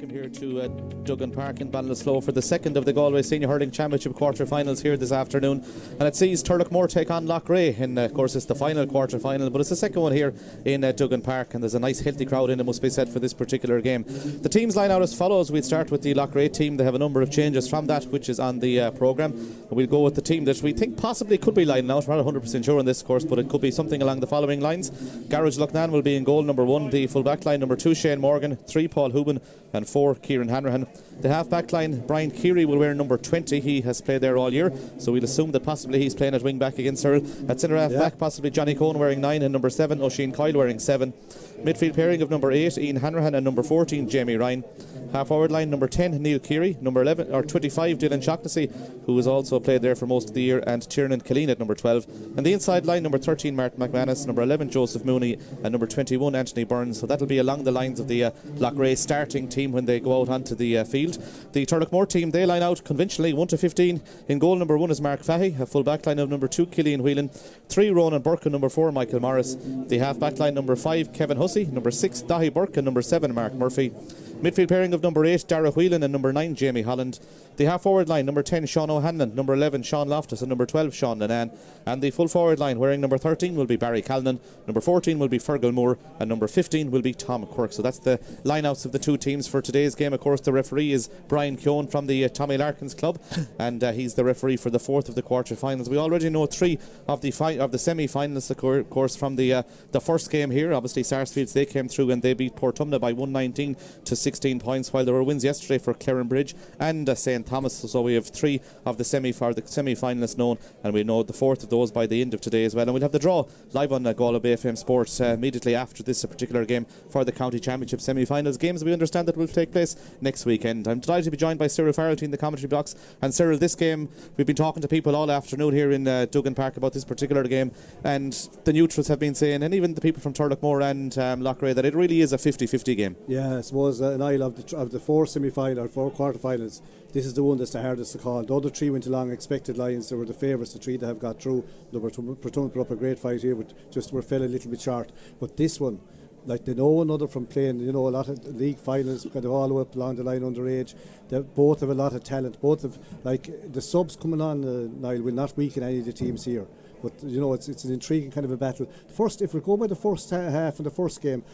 Welcome here to Duggan Park in Ballinasloe for the second of the Galway Senior Hurling Championship quarter-finals here this afternoon, and it sees Turloughmore take on Loughrea, and of course it's the final quarter-final, but it's the second one here in Duggan Park, and there's a nice healthy crowd in, it must be said, for this particular game. The teams line out as follows. We'll start with the Loughrea team. They have a number of changes from that which is on the programme, and we'll go with the team that we think possibly could be lining out. We're not 100% sure on this, of course, but it could be something along the following lines. Garage Lucknan will be in goal, number 1. The full back line, number 2 Shane Morgan, 3 Paul Hubin, and 4 Kieran Hanrahan. The half back line, Brian Keary will wear number 20. He has played there all year, so we'll assume that possibly he's playing at wing back against Cyril. At centre half back, possibly Johnny Cohen wearing 9 and number 7 Oisin Coyle wearing 7. Midfield pairing of number 8 Ian Hanrahan and number 14 Jamie Ryan. Half forward line, number 10 Neil Keary, number 11 or 25 Dylan Shaughnessy, who has also played there for most of the year, and Tiernan Killeen at number 12. And the inside line, number 13 Martin McManus, number 11 Joseph Mooney, and number 21 Anthony Burns. So that'll be along the lines of the Loughrea starting team when they go out onto the field. The Turloughmore team, they line out conventionally 1 to 15. In goal, number 1 is Mark Fahy, a full back line of number 2 Killian Whelan, 3 Ronan Burke and number 4 Michael Morris. The half back line, number 5 Kevin Hussey, number 6 Dahi Burke and number 7 Mark Murphy. Midfield pairing of number 8 Dara Whelan and number 9 Jamie Holland. The half forward line, number 10 Sean O'Hanlon, number 11 Sean Loftus and number 12 Sean Nanan. And the full forward line, wearing number 13 will be Barry Callinan, number 14 will be Fergal Moore, and number 15 will be Tom Quirk. So that's the lineouts of the two teams for today's game. Of course, the referee is Brian Keown from the Tommy Larkins club, and he's the referee for the fourth of the quarter-finals. We already know 3 of the semi-finalists, of course, from the first game here. Obviously, Sarsfields, they came through and they beat Portumna by 119 to 16 points, while there were wins yesterday for Clarenbridge and St Thomas. So we have 3 of the semi-finalists known, and we know the fourth of those by the end of today as well. And we'll have the draw live on Galway Bay FM Sports immediately after this particular game for the County Championship semi-finals. Games we understand that will take place next weekend. I'm delighted to be joined by Cyril Farrelty in the commentary box. And Cyril, this game, we've been talking to people all afternoon here in Duggan Park about this particular game, and the neutrals have been saying, and even the people from Turloughmore and Loughrea, that it really is a 50-50 game. Yeah, I suppose Niall, of the 4 semi-final or 4 quarter-finals, this is the one that's the hardest to call. The other 3 went along expected lines. They were the favourites, the 3 that have got through. Portumna put up a great fight here, but just were fell a little bit short. But this one, like, they know one another from playing, a lot of league finals, kind of all the way up along the line underage. They both have a lot of talent. Both have, like, the subs coming on, Niall, will not weaken any of the teams here. But it's an intriguing kind of a battle. First, if we go by the first half in the first game,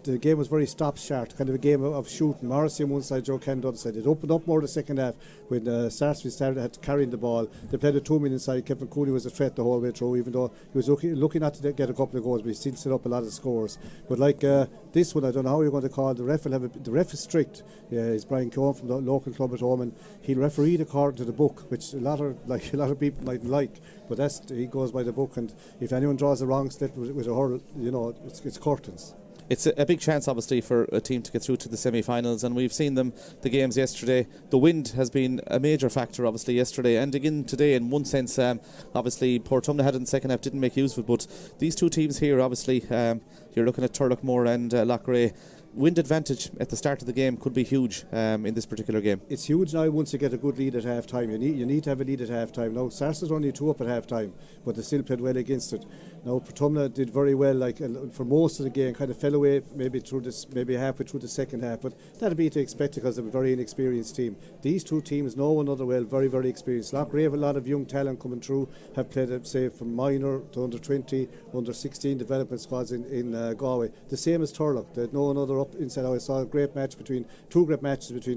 the game was very stop-start, kind of a game of shooting. Morrissey on one side, Joe Kennedy on the other side. It opened up more the second half when Sarsfield had carrying the ball. They played a 2-man inside. Kevin Cooney was a threat the whole way through, even though he was looking not to get a couple of goals, but he still set up a lot of scores. But like this one, I don't know how you're going to call it. The ref is strict. It's Brian Keown from the local club at home, and he'll referee according to the book, which a lot of people mightn't like. But he goes by the book, and if anyone draws a wrong slip with a hurl, it's curtains. It's a big chance, obviously, for a team to get through to the semi-finals, and we've seen the games yesterday. The wind has been a major factor, obviously, yesterday, and again today, in one sense. Obviously, Portumna had in the second half, didn't make use of it, but these two teams here, obviously, you're looking at Turloughmore and Loughrea. Wind advantage at the start of the game could be huge in this particular game. It's huge now once you get a good lead at half time. You need to have a lead at half time. Now, Sarsfields only 2 up at half time, but they still played well against it. Now, Portumna did very well, like for most of the game, kind of fell away maybe halfway through the second half, but that'd be to expect because they're a very inexperienced team. These two teams know one another well, very, very experienced. Loughrea have a lot of young talent coming through, have played, say, from minor to under 20, under 16 development squads in Galway. The same as Turlough. They know one another up inside. I saw two great matches between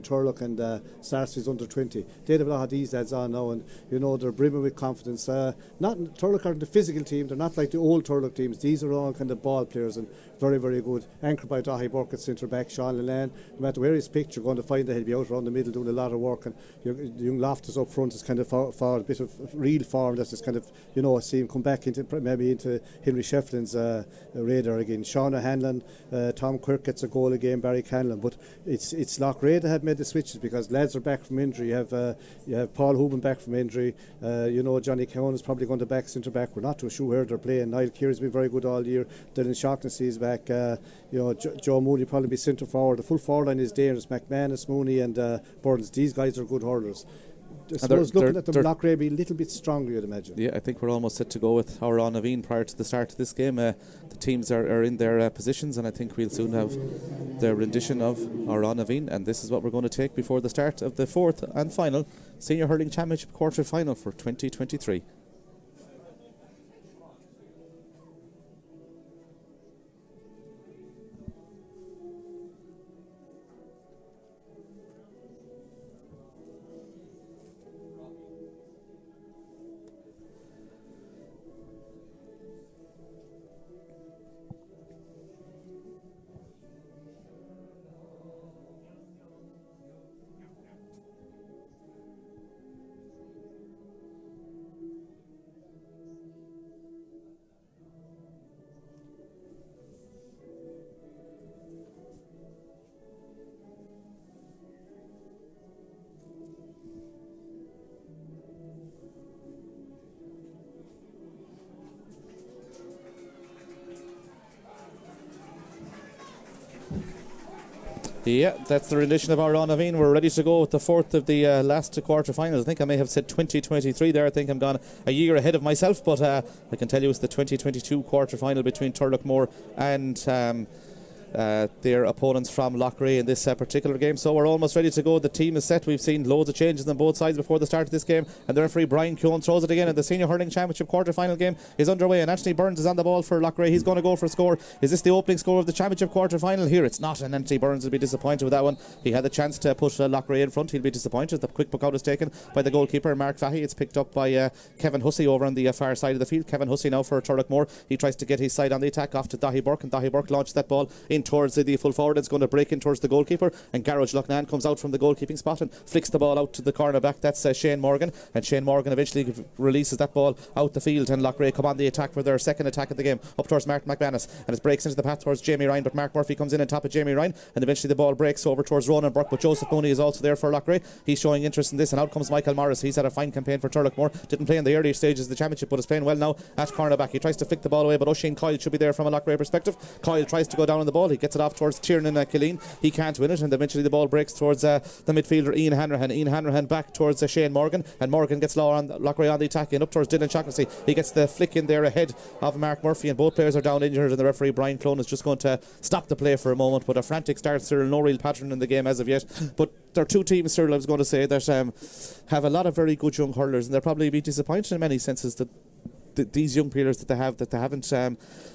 Turlough and Sarsfields under 20. They have a lot of these lads on now, and they're brimming with confidence. Turlough aren't the physical team. They're not like the old Turlough teams. These are all kind of ball players and very, very good. Anchored by Dahi Burke at centre back, Sean Leland. No matter where he's picked, you're going to find that he'll be out around the middle doing a lot of work. And young Loftus up front is kind of forward, a bit of real form that's just kind of see him come back into Henry Shefflin's radar again. Sean O'Hanlon, Tom Quirk gets a goal again. Barry Canlon, but it's Loughrea that have made the switches because lads are back from injury. You have Paul Hubin back from injury. Johnny Cowan is probably going to back centre back. We're not too sure where they're playing. Niall Keary's been very good all year. Dylan Shaughnessy is back. Joe Mooney probably be centre forward. The full forward line is dangerous. McManus, Mooney, and Burns. These guys are good hurlers. suppose looking at them, Loughrea be a little bit stronger, you'd imagine. Yeah, I think we're almost set to go with our Naveen prior to the start of this game. The teams are in their positions, and I think we'll soon have the rendition of our Naveen, and this is what we're going to take before the start of the fourth and final Senior Hurling Championship quarter final for 2023. Yeah, that's the rendition of our Naveen. We're ready to go with the fourth of the last quarter-finals. I think I may have said 2023 there. I think I'm gone a year ahead of myself, but I can tell you it's the 2022 quarter-final between Turloughmore and their opponents from Loughrea in this particular game. So we're almost ready to go. The team is set. We've seen loads of changes on both sides before the start of this game, and the referee Brian Keown throws it again, and the Senior Hurling Championship quarter-final game is underway, and Anthony Burns is on the ball for Loughrea. He's going to go for a score. Is this the opening score of the championship quarter-final? Here it's not, and Anthony Burns will be disappointed with that one. He had the chance to put Loughrea in front. He'll be disappointed. The quick puck out is taken by the goalkeeper Mark Fahy. It's picked up by Kevin Hussey over on the far side of the field. Kevin Hussey now for Turloughmore. He tries to get his side on the attack off to Dahi Burke, and Dahi Burke launched that ball in towards the full forward. It's going to break in towards the goalkeeper, and Garage Loughnane comes out from the goalkeeping spot and flicks the ball out to the corner back. That's Shane Morgan, and Shane Morgan eventually releases that ball out the field, and Loughrea come on the attack for their second attack of the game up towards Martin McManus, and it breaks into the path towards Jamie Ryan, but Mark Murphy comes in on top of Jamie Ryan, and eventually the ball breaks over towards Ronan Burke, but Joseph Mooney is also there for Loughrea. He's showing interest in this, and out comes Michael Morris. He's had a fine campaign for Turloughmore. Didn't play in the early stages of the championship, but is playing well now at cornerback. He tries to flick the ball away, but Oisin Coyle should be there from a Loughrea perspective. Coyle tries to go down on the ball. He gets it off towards Tiernan Killeen. He can't win it, and eventually the ball breaks towards the midfielder Ian Hanrahan. Ian Hanrahan back towards Shane Morgan, and Morgan gets Loughrea on the attack and up towards Dylan Shaughnessy. He gets the flick in there ahead of Mark Murphy, and both players are down injured, and the referee Brian Clone is just going to stop the play for a moment. But a frantic start, Cyril. No real pattern in the game as of yet, but there are two teams, Cyril, I was going to say, that have a lot of very good young hurlers, and they'll probably be disappointed in many senses that these young players that they haven't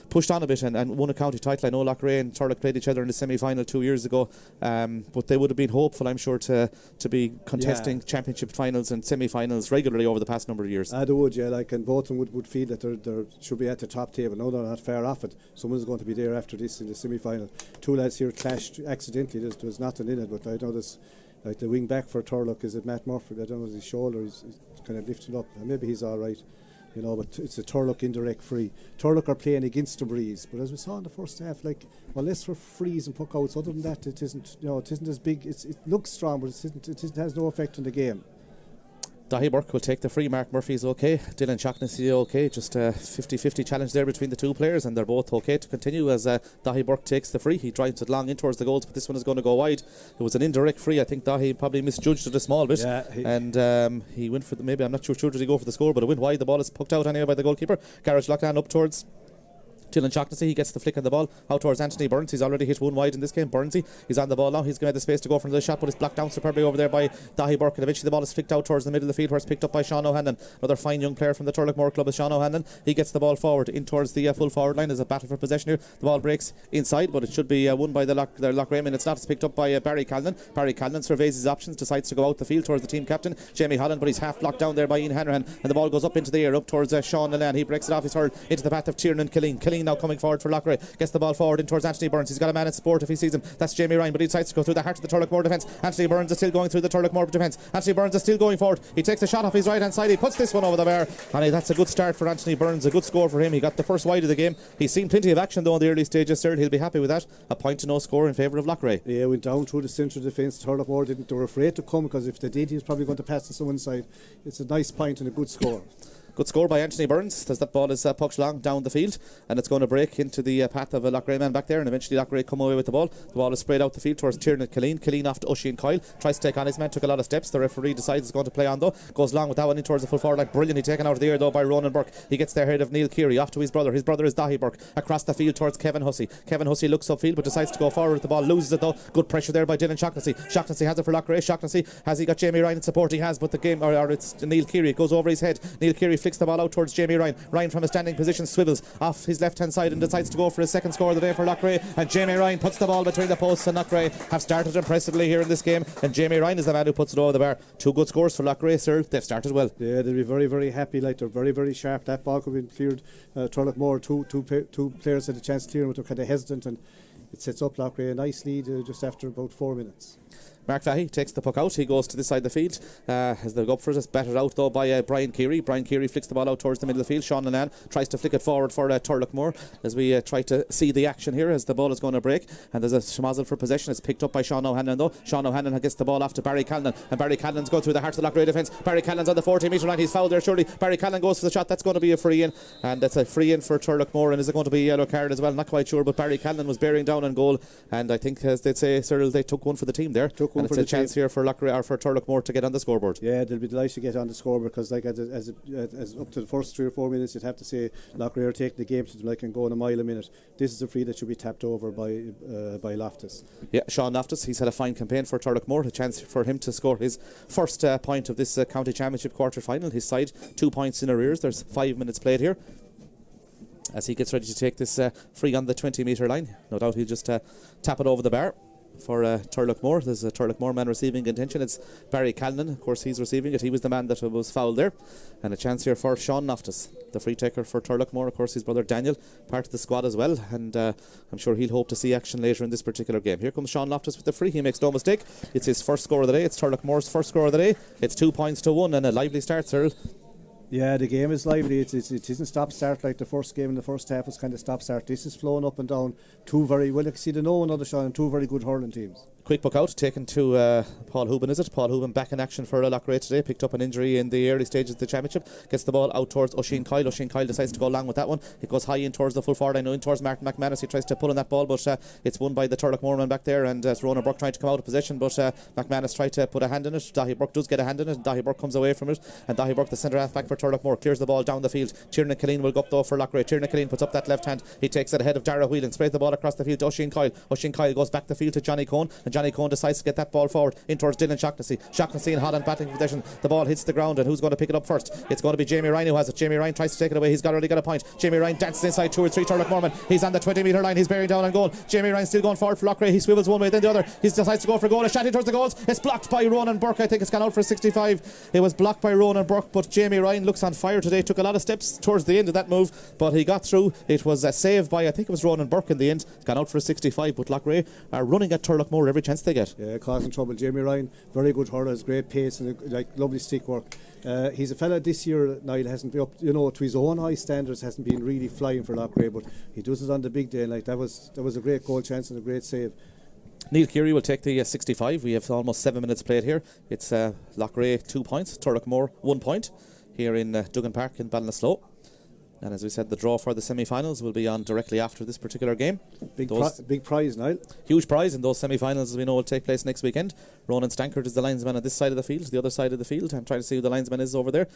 pushed on a bit and won a county title. I know Loughrea and Turlough played each other in the semi-final 2 years ago, but they would have been hopeful, I'm sure, to be contesting championship finals and semi-finals regularly over the past number of years. They would, yeah, and both of them would feel that they should be at the top table. No, they're not far off it. Someone's going to be there after this in the semi-final. Two lads here clashed accidentally. There was nothing in it, but I know this. Like the wing back for Turlough, is it Matt Murphy? I don't know, his shoulder he's kind of lifted up. Maybe he's all right. You know, but it's a Turlough indirect free. Turlough are playing against the breeze, but as we saw in the first half, less for frees and puck outs. Other than that, it isn't as big. It looks strong, but it has no effect on the game. Dahi Burke will take the free. Mark Murphy's okay. Dylan Shaughnessy okay. Just a 50-50 challenge there between the two players, and they're both okay to continue as Dahi Burke takes the free. He drives it long in towards the goals, but this one is going to go wide. It was an indirect free. I think Dahi probably misjudged it a small bit, and he went for maybe I'm not sure did he go for the score, but it went wide. The ball is pucked out anyway by the goalkeeper. Garage Loughnane up towards Dylan Shaughnessy. He gets the flick on the ball out towards Anthony Burns. He's already hit one wide in this game. Burnsy, he's on the ball now. He's going to have the space to go for another shot, but it's blocked down superbly over there by Dahi Burke, and eventually the ball is flicked out towards the middle of the field, where it's picked up by Sean O'Hanlon. Another fine young player from the Turloughmore club is Sean O'Hanlon. He gets the ball forward in towards the full forward line. There's a battle for possession here. The ball breaks inside, but it should be won by the Loughrea men. It's not. It's picked up by Barry Callan. Barry Callan surveys his options, decides to go out the field towards the team captain Jamie Holland, but he's half blocked down there by Ian Hanrahan, and the ball goes up into the air up towards Sean O'Hanlon. He breaks it off his hurl into the path of Tiernan Killeen. Killeen now coming forward for Loughrea. Gets the ball forward in towards Anthony Burns. He's got a man in support if he sees him. That's Jamie Ryan, but he decides to go through the heart of the Turloughmore defence. Anthony Burns is still going through the Turloughmore defence. Anthony Burns is still going forward. He takes a shot off his right hand side. He puts this one over the bar, and that's a good start for Anthony Burns. A good score for him. He got the first wide of the game. He's seen plenty of action though in the early stages, sir. He'll be happy with that. A point to no score in favour of Loughrea. Yeah, went down through the central defence. Turloughmore they were afraid to come, because if they did, he was probably going to pass to someone's side. It's a nice point and a good score. Good score by Anthony Burns as that ball is pucked long down the field, and it's going to break into the path of a Loughrea man back there, and eventually Loughrea come away with the ball. The ball is sprayed out the field towards Tiernan Killeen. Killeen off to Oisin Coyle, tries to take on his man, took a lot of steps. The referee decides he's going to play on though, goes long with that one in towards the full forward line. Brilliantly taken out of the air though by Ronan Burke. He gets there ahead of Neil Keary, off to his brother. His brother is Dahi Burke, across the field towards Kevin Hussey. Kevin Hussey looks upfield but decides to go forward with the ball, loses it though. Good pressure there by Dylan Shaughnessy. Shaughnessy has it for Loughrea. Shaughnessy, has he got Jamie Ryan in support? He has, but the game, or it's Neil Keary, it goes over his head. Neil Keary flicks the ball out towards Jamie Ryan. Ryan from a standing position swivels off his left hand side and decides to go for his second score of the day for Loughrea, and Jamie Ryan puts the ball between the posts, and Loughrea have started impressively here in this game, and Jamie Ryan is the man who puts it over the bar. 2 good scores for Loughrea, sir. They've started well. Yeah, they'll be very, very happy. Like, they're very, very sharp. That ball could have been cleared. Turloughmore, two players had a chance to clear him, but they're kind of hesitant, and it sets up Loughrea a nice lead just after about 4 minutes. Mark Fahey takes the puck out. He goes to this side of the field as they go up for it. It's battered out though by Brian Keary. Brian Keary flicks the ball out towards the middle of the field. Sean Lennon tries to flick it forward for Turloughmore as we try to see the action here as the ball is going to break, and there's a schmozzle for possession. It's picked up by Sean O'Hanlon though. Sean O'Hanlon gets the ball off to Barry Callan, and Barry Callan's going through the heart of the Loughrea defence. Barry Callan's on the 40-metre line. He's fouled there surely. Barry Callan goes for the shot. That's going to be a free in, and that's a free in for Turloughmore. And is it going to be a yellow card as well? Not quite sure, but Barry Callan was bearing down on goal, and I think, as they'd say, Cyril, they took one for the team there. And it's a chance here for Loughrea or for Turloughmore to get on the scoreboard. Yeah, they'll be delighted to get on the scoreboard, because like as up to the first 3 or 4 minutes, you'd have to say Loughrea are taking the game to them like and going a mile a minute. This is a free that should be tapped over by Loftus. Yeah, Sean Loftus, he's had a fine campaign for Turloughmore. A chance for him to score his first point of this county championship quarter final. His side 2 points in arrears. There's 5 minutes played here as he gets ready to take this free on the 20-metre line. No doubt he'll just tap it over the bar for Turloughmore. There's a Turloughmore man receiving intention. It's Barry Callan, of course, he's receiving it. He was the man that was fouled there. And a chance here for Sean Loftus, the free taker for Turloughmore. Of course, his brother Daniel, part of the squad as well, and I'm sure he'll hope to see action later in this particular game. Here comes Sean Loftus with the free. He makes no mistake. It's his first score of the day. It's Turloughmore's first score of the day. It's 2 points to 1 and a lively start, Cyril. Yeah, the game is lively. It isn't stop-start like the first game in the first half was kind of stop-start. This is flowing up and down. 2 very well, you can see the no another shot, and 2 very good hurling teams. Quick puck out taken to Paul Houben, is it? Paul Houben back in action for Loughrea today. Picked up an injury in the early stages of the championship. Gets the ball out towards Oisin Coyle. Oisin Coyle decides to go long with that one. It goes high in towards the full forward. I know in towards Martin McManus. He tries to pull on that ball, but it's won by the Turloughmore man back there, and it's Ronan Burke trying to come out of position, but McManus tried to put a hand in it. Dahi Burke does get a hand in it, and Dahi Burke comes away from it, and Dahi Burke, the centre half back for Turloughmore, clears the ball down the field. Tiernan Killeen will go up though for Loughrea. Tiernan Killeen puts up that left hand. He takes it ahead of Dara Whelan, sprays the ball across the field to Oisin Coyle. Oisin Coyle goes back the field to Johnny Cohn, and Johnny Cohn decides to get that ball forward in towards Dylan Shaughnessy. Shaughnessy and Holland batting possession. The ball hits the ground, and who's going to pick it up first? It's going to be Jamie Ryan who has it. Jamie Ryan tries to take it away. He's already got a point. Jamie Ryan dances inside 2 or 3 Turloughmore men. He's on the 20-metre line. He's bearing down on goal. Jamie Ryan still going forward for Loughrea. He swivels one way then the other. He decides to go for a goal. A shot in towards the goals. It's blocked by Ronan Burke. I think it's gone out for 65. It was blocked by Ronan Burke, but Jamie Ryan looks on fire today. Took a lot of steps towards the end of that move, but he got through. It was a save by, I think it was Ronan Burke in the end. It's gone out for a 65, but Loughrea are running at Turloughmore every chance they get. Yeah, causing trouble. Jamie Ryan, very good hurler, has great pace and lovely stick work. He's a fella this year, Niall, hasn't been up, to his own high standards, hasn't been really flying for Loughrea, but he does it on the big day, and that was a great goal chance and a great save. Neil Keary will take the 65. We have almost 7 minutes played here. It's Loughrea 2 points, Turloughmore 1 point here in Duggan Park in Ballinasloe. And as we said, the draw for the semi-finals will be on directly after this particular game. Big prize, Niall. Huge prize, and those semi-finals, as we know, will take place next weekend. Ronan Stankert is the linesman on this side of the field. The other side of the field, I'm trying to see who the linesman is over there.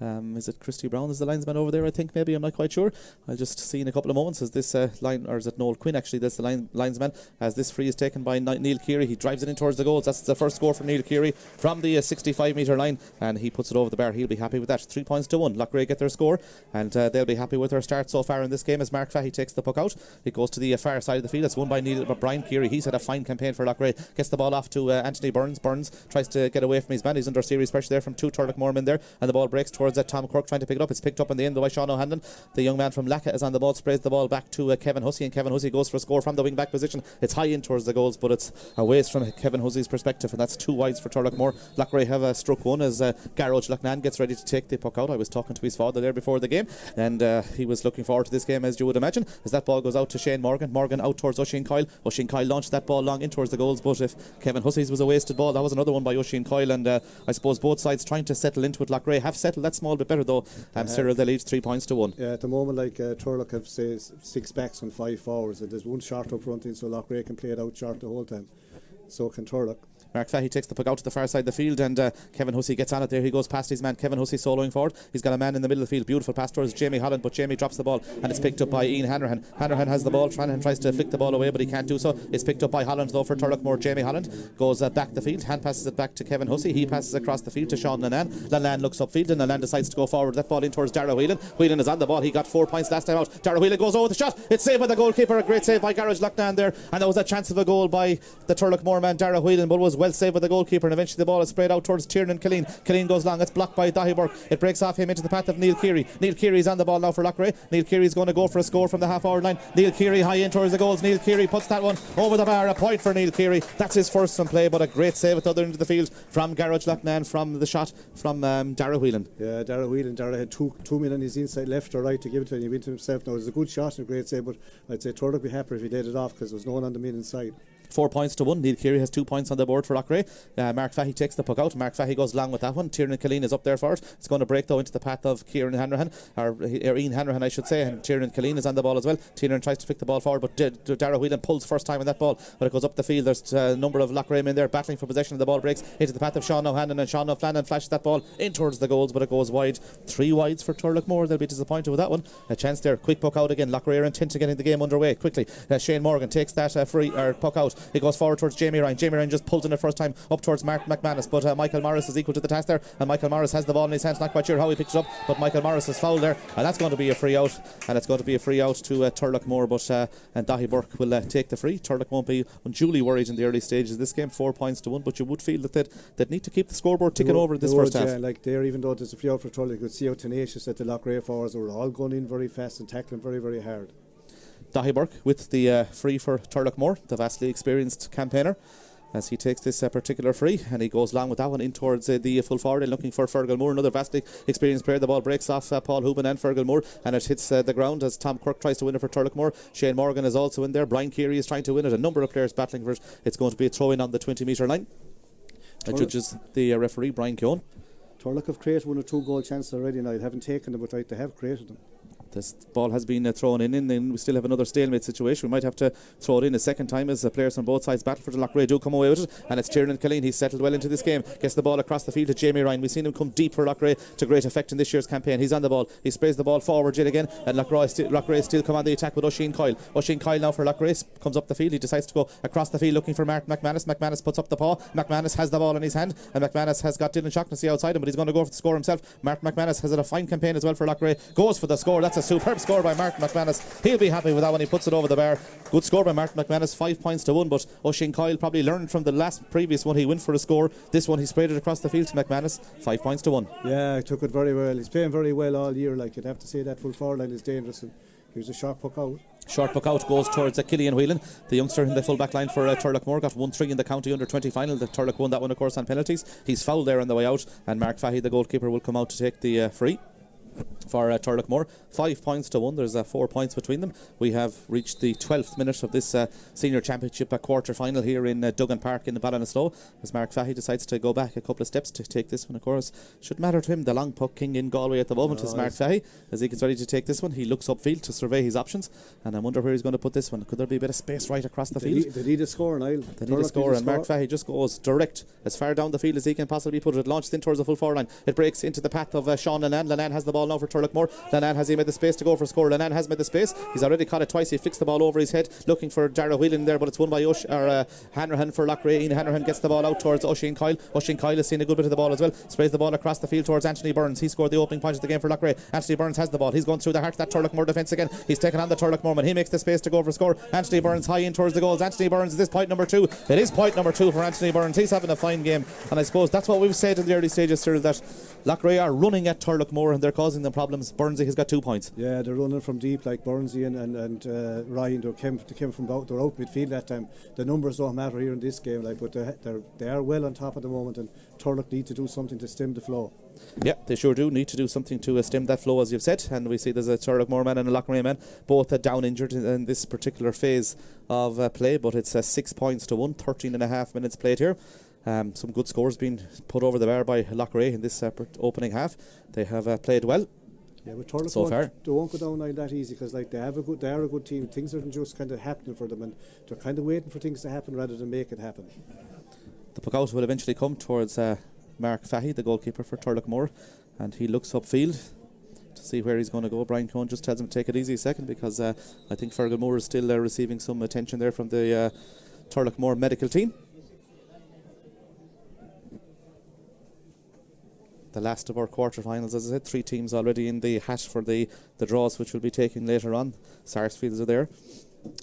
Is it Christy Brown is the linesman over there, I think, maybe? I'm not quite sure. I'll just see in a couple of moments as this line, or is it Noel Quinn actually, that's the linesman, as this free is taken by Neil Keary. He drives it in towards the goals. That's the first score for Neil Keary from the 65-metre line, and he puts it over the bar. He'll be happy with that. 3 points to 1. Loughrea get their score, and they'll be happy with their start so far in this game as Mark Fahey takes the puck out. It goes to the far side of the field. It's won by Brian Keary. He's had a fine campaign for Loughrea. Gets the ball off to Anthony Burns. Burns tries to get away from his man. He's under serious pressure there from 2 Turloughmore men there, and the ball breaks towards Tom Cork trying to pick it up. It's picked up in the end by Sean O'Hanlon. The young man from Loughrea is on the ball, sprays the ball back to Kevin Hussey, and Kevin Hussey goes for a score from the wing back position. It's high in towards the goals, but it's a waste from Kevin Hussey's perspective, and that's 2 wides for Turloughmore. Loughrea have struck one as Garage Loughnane gets ready to take the puck out. I was talking to his father there before the game, and and he was looking forward to this game, as you would imagine, as that ball goes out to Shane Morgan. Morgan out towards Oisin Coyle. Oisin Coyle launched that ball long in towards the goals, but if Kevin Hussey's was a wasted ball, that was another one by Oisin Coyle, and I suppose both sides trying to settle into it. Loughrea have settled that small bit better though. Cyril, they lead 3 points to 1. Yeah, at the moment, like Turlough have say 6 backs and 5 forwards, and there's one short up front in, so Loughrea can play it out short the whole time. So can Turlough. Mark Fahey takes the puck out to the far side of the field, and Kevin Hussey gets on it there. He goes past his man. Kevin Hussey soloing forward. He's got a man in the middle of the field. Beautiful pass towards Jamie Holland, but Jamie drops the ball, and it's picked up by Ian Hanrahan. Hanrahan has the ball. Hanrahan tries to flick the ball away, but he can't do so. It's picked up by Holland though for Turloughmore. Jamie Holland goes back the field. Hand passes it back to Kevin Hussey. He passes across the field to Sean Lannan. Lannan looks upfield, and Lannan decides to go forward. That ball in towards Dara Whelan. Whelan is on the ball. He got 4 points last time out. Dara Whelan goes over the shot. It's saved by the goalkeeper. A great save by Garage Loughnane there, and there was a chance of a goal by the Turloughmore man Dara Whelan, but it was well saved by the goalkeeper, and eventually the ball is sprayed out towards Tiernan Killeen. Killeen goes long. It's blocked by Dahi Burke. It breaks off him into the path of Neil Keary. Neil Keary's on the ball now for Loughrea. Neil Keary's going to go for a score from the half-hour line. Neil Keary high in towards the goals. Neil Keary puts that one over the bar. A point for Neil Keary. That's his first from play, but a great save at the other end of the field from Garage Loughnane from the shot from Dara Whelan. Yeah, Dara Whelan. Dara had two men on his inside, left or right, to give it to him. He went to himself. Now it was a good shot and a great save, but I'd say Turlough would be happy if he did it off, because there was no one on the men inside. 4 points to 1. Neil Keary has 2 points on the board for Loughrea. Mark Fahey takes the puck out. Mark Fahey goes long with that one. Tiernan Killeen is up there for it. It's going to break though into the path of Kieran Hanrahan, or Ian Hanrahan I should say, and Tiernan Killeen is on the ball as well. Tiernan tries to flick the ball forward, but Dara Whelan pulls first time on that ball, but it goes up the field. There's a number of Loughrea men there battling for possession, and the ball breaks into the path of Sean O'Hanlon, and Sean O'Flannan flashes that ball in towards the goals, but it goes wide. 3 wides for Turloughmore. They'll be disappointed with that one. A chance there. Quick puck out again. Loughrea are intent to getting the game underway quickly. Shane Morgan takes that free puck out. He goes forward towards Jamie Ryan. Jamie Ryan just pulls in it first time up towards Mark McManus, but Michael Morris is equal to the task there, and Michael Morris has the ball in his hands. Not quite sure how he picks it up, but Michael Morris is fouled there, and that's going to be a free out, and it's going to be a free out to Turloughmore, but and Dahi Burke will take the free. Turlough won't be unduly worried in the early stages of this game. 4 points to 1, but you would feel that they'd need to keep the scoreboard ticking over in this first half. Yeah, like there, even though there's a free out for Turlough, you could see how tenacious that the Loughrea forwards were all going in very fast and tackling very, very hard. Dahi Burke with the free for Turloughmore, the vastly experienced campaigner, as he takes this particular free, and he goes long with that one in towards the full forward and looking for Fergal Moore, another vastly experienced player. The ball breaks off Paul Hooban and Fergal Moore, and it hits the ground as Tom Quirk tries to win it for Turloughmore. Shane Morgan is also in there. Brian Keary is trying to win it. A number of players battling for it. It's going to be a throw in on the 20-metre line. Judges the referee Brian Keown. Turlough have created 1 or 2 goal chances already now. They haven't taken them, but right, they have created them. This ball has been thrown in, and we still have another stalemate situation. We might have to throw it in a second time as the players on both sides battle for the Loughrea do come away with it, and it's Tiernan Killeen. He's settled well into this game, gets the ball across the field to Jamie Ryan. We've seen him come deep for Loughrea to great effect in this year's campaign. He's on the ball, he sprays the ball forward yet again, and Loughrea still come on the attack with Oisin Coyle. Oisin Coyle now for Loughrea comes up the field. He decides to go across the field looking for Mark McManus. McManus puts up the paw. McManus has the ball in his hand, and McManus has got Dylan Shaughnessy outside him, but he's going to go for the score himself. Mark McManus has had a fine campaign as well for Loughrea, goes for the score. That's a superb score by Mark McManus. He'll be happy with that when he puts it over the bar. Good score by Mark McManus. 5 points to 1, but Oisin Coyle probably learned from the previous one. He went for a score. This one he sprayed it across the field to McManus. 5 points to 1. Yeah, he took it very well. He's playing very well all year. Like, you'd have to say that full forward line is dangerous. And here's a short puck out. Short puck out goes towards Killian Whelan, the youngster in the full back line for Turloughmore. Got 1-3 in the county under 20 final. The Turlough won that one, of course, on penalties. He's fouled there on the way out, and Mark Fahey, the goalkeeper, will come out to take the free for Turloughmore. 5 points to 1. There's 4 points between them. We have reached the 12th minute of this senior championship quarter final here in Duggan Park in Ballinasloe, as Mark Fahey decides to go back a couple of steps to take this one. Of course, should matter to him. The long puck king in Galway at the moment is Mark Fahey. As he gets ready to take this one, he looks upfield to survey his options, and I wonder where he's going to put this one. Could there be a bit of space right across the field? They need a score, Niall. They need a score, and Mark Fahey just goes direct as far down the field as he can possibly put it. It launches in towards the full forward line. It breaks into the path of Sean Lannan. Lannan has the ball now for Turloughmore. Lannan, has he made the space to go for a score? Lannan has made the space. He's already caught it twice. He flicks the ball over his head looking for Dara Whelan there, but it's won by Hanrahan for Loughrea. Ian Hanrahan gets the ball out towards Oisin Coyle. Oisin Coyle has seen a good bit of the ball as well. Sprays the ball across the field towards Anthony Burns. He scored the opening point of the game for Loughrea. Anthony Burns has the ball. He's going through the heart of that Turloughmore defence again. He's taken on the Turloughmore man. He makes the space to go for a score. Anthony Burns high in towards the goals. Anthony Burns, is this point number 2? It is point number 2 for Anthony Burns. He's having a fine game, and I suppose that's what we've said in the early stages, Cyril, that Loughrea are running at Turloughmore and they're causing causing them problems. Burnsy has got 2 points. Yeah, they're running from deep like Burnsy and Ryan. They came from out. They're out midfield that time. The numbers don't matter here in this game, like, but they are well on top at the moment, and Turlough need to do something to stem the flow. Yeah, they sure do need to do something to stem that flow, as you've said. And we see there's a Turloughmore man and a Loughrea man, both down injured in this particular phase of play. But it's 6 points to 1, 13 and a half minutes played here. Some good scores being put over the bar by Loughrea in this opening half. They have played well. Yeah, but Turlough so far they won't go down like that easy, because like they are a good team. Things aren't just kind of happening for them, and they're kind of waiting for things to happen rather than make it happen. The puck out will eventually come towards Mark Fahy, the goalkeeper for Turloughmore, and he looks upfield to see where he's going to go. Brian Cohn just tells him to take it easy a second, because I think Fergal Moore is still receiving some attention there from the Turloughmore medical team. The last of our quarterfinals, as I said, 3 teams already in the hat for the draws, which will be taken later on. Sarsfields are there,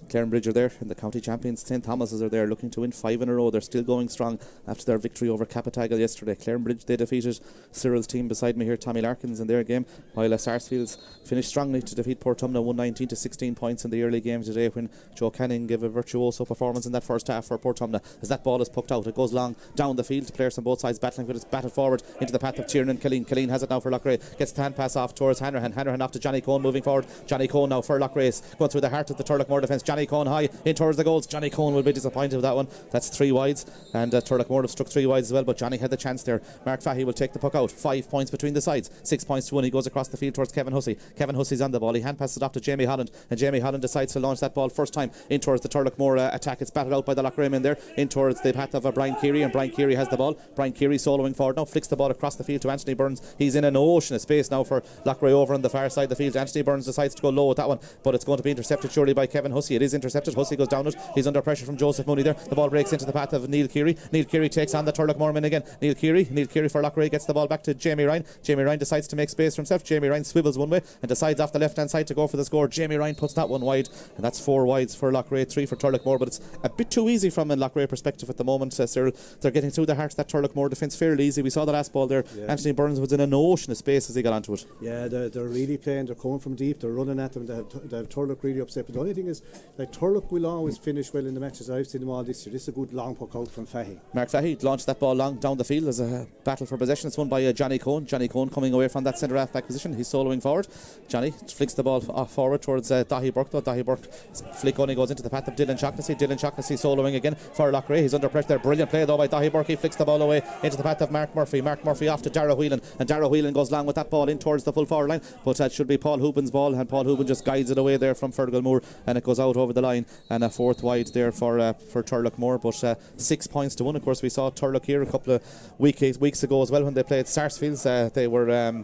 Clarenbridge are there, and the county champions St Thomas's are there, looking to win 5 in a row. They're still going strong after their victory over Capitagal yesterday. Clarenbridge, they defeated Cyril's team beside me here, Tommy Larkins, in their game, while Sarsfields finished strongly to defeat Portumna 119 to 16 points in the early game today, when Joe Canning gave a virtuoso performance in that first half for Portumna. As that ball is poked out, it goes long down the field, players on both sides battling with it. It's batted forward into the path of Tiernan Killeen. Killeen has it now for Loughrea, gets the hand pass off towards Hanrahan off to Johnny Cohn, moving forward. Johnny Cohn now for Loughrea, going through the heart of the Turloughmore defence. Johnny Cohn high in towards the goals. Johnny Cohn will be disappointed with that one. That's 3 wides, and Turloughmore have struck 3 wides as well, but Johnny had the chance there. Mark Fahy will take the puck out. 5 points between the sides, 6 points to 1. He goes across the field towards Kevin Hussey. Kevin Hussey's on the ball, he hand passes it off to Jamie Holland, and Jamie Holland decides to launch that ball first time in towards the Turloughmore attack. It's batted out by the Loughrea men there in towards the path of Brian Keary, and Brian Keary has the ball. Brian Keary soloing forward now, flicks the ball across the field to Anthony Burns. He's in an ocean of space now for Loughrea over on the far side of the field. Anthony Burns decides to go low with that one, but it's going to be intercepted surely by Kevin Hussey. It is intercepted. Hussey goes down it. He's under pressure from Joseph Mooney there. The ball breaks into the path of Neil Keary. Neil Keary takes on the Turloughmore men again. Neil Keary for Loughrea gets the ball back to Jamie Ryan. Jamie Ryan decides to make space for himself. Jamie Ryan swivels one way and decides off the left hand side to go for the score. Jamie Ryan puts that one wide, and that's 4 wides for Loughrea, 3 for Turloughmore, but it's a bit too easy from a Loughrea perspective at the moment. They're getting through the heart of that Turloughmore defence fairly easy. We saw the last ball there. Yeah. Anthony Burns was in an ocean of space as he got onto it. Yeah, they're really playing. They're coming from deep. They're running at them. They have Turlough really upset. But the only thing is, like, Turlough will always finish well in the matches. I've seen them all this year. This is a good long puck out from Fahy. Mark Fahy launched that ball long down the field as a battle for possession. It's won by Johnny Cohn. Johnny Cohn coming away from that centre half back position. He's soloing forward. Johnny flicks the ball forward towards Dahi Burke, though. Dahi Burke's flick only goes into the path of Dylan Shaughnessy. Dylan Shaughnessy soloing again for Loughrea. He's under pressure there. Brilliant play though by Dahi Burke. He flicks the ball away into the path of Mark Murphy. Mark Murphy off to Darragh Whelan, and Darragh Whelan goes long with that ball in towards the full forward line, but that should be Paul Hooban's ball, and Paul Hooban just guides it away there from Fergal Moore, and it goes out over the line, and a 4th wide there for Turloughmore. But 6 points to 1. Of course, we saw Turlough here a couple of weeks ago as well when they played Sarsfields. They were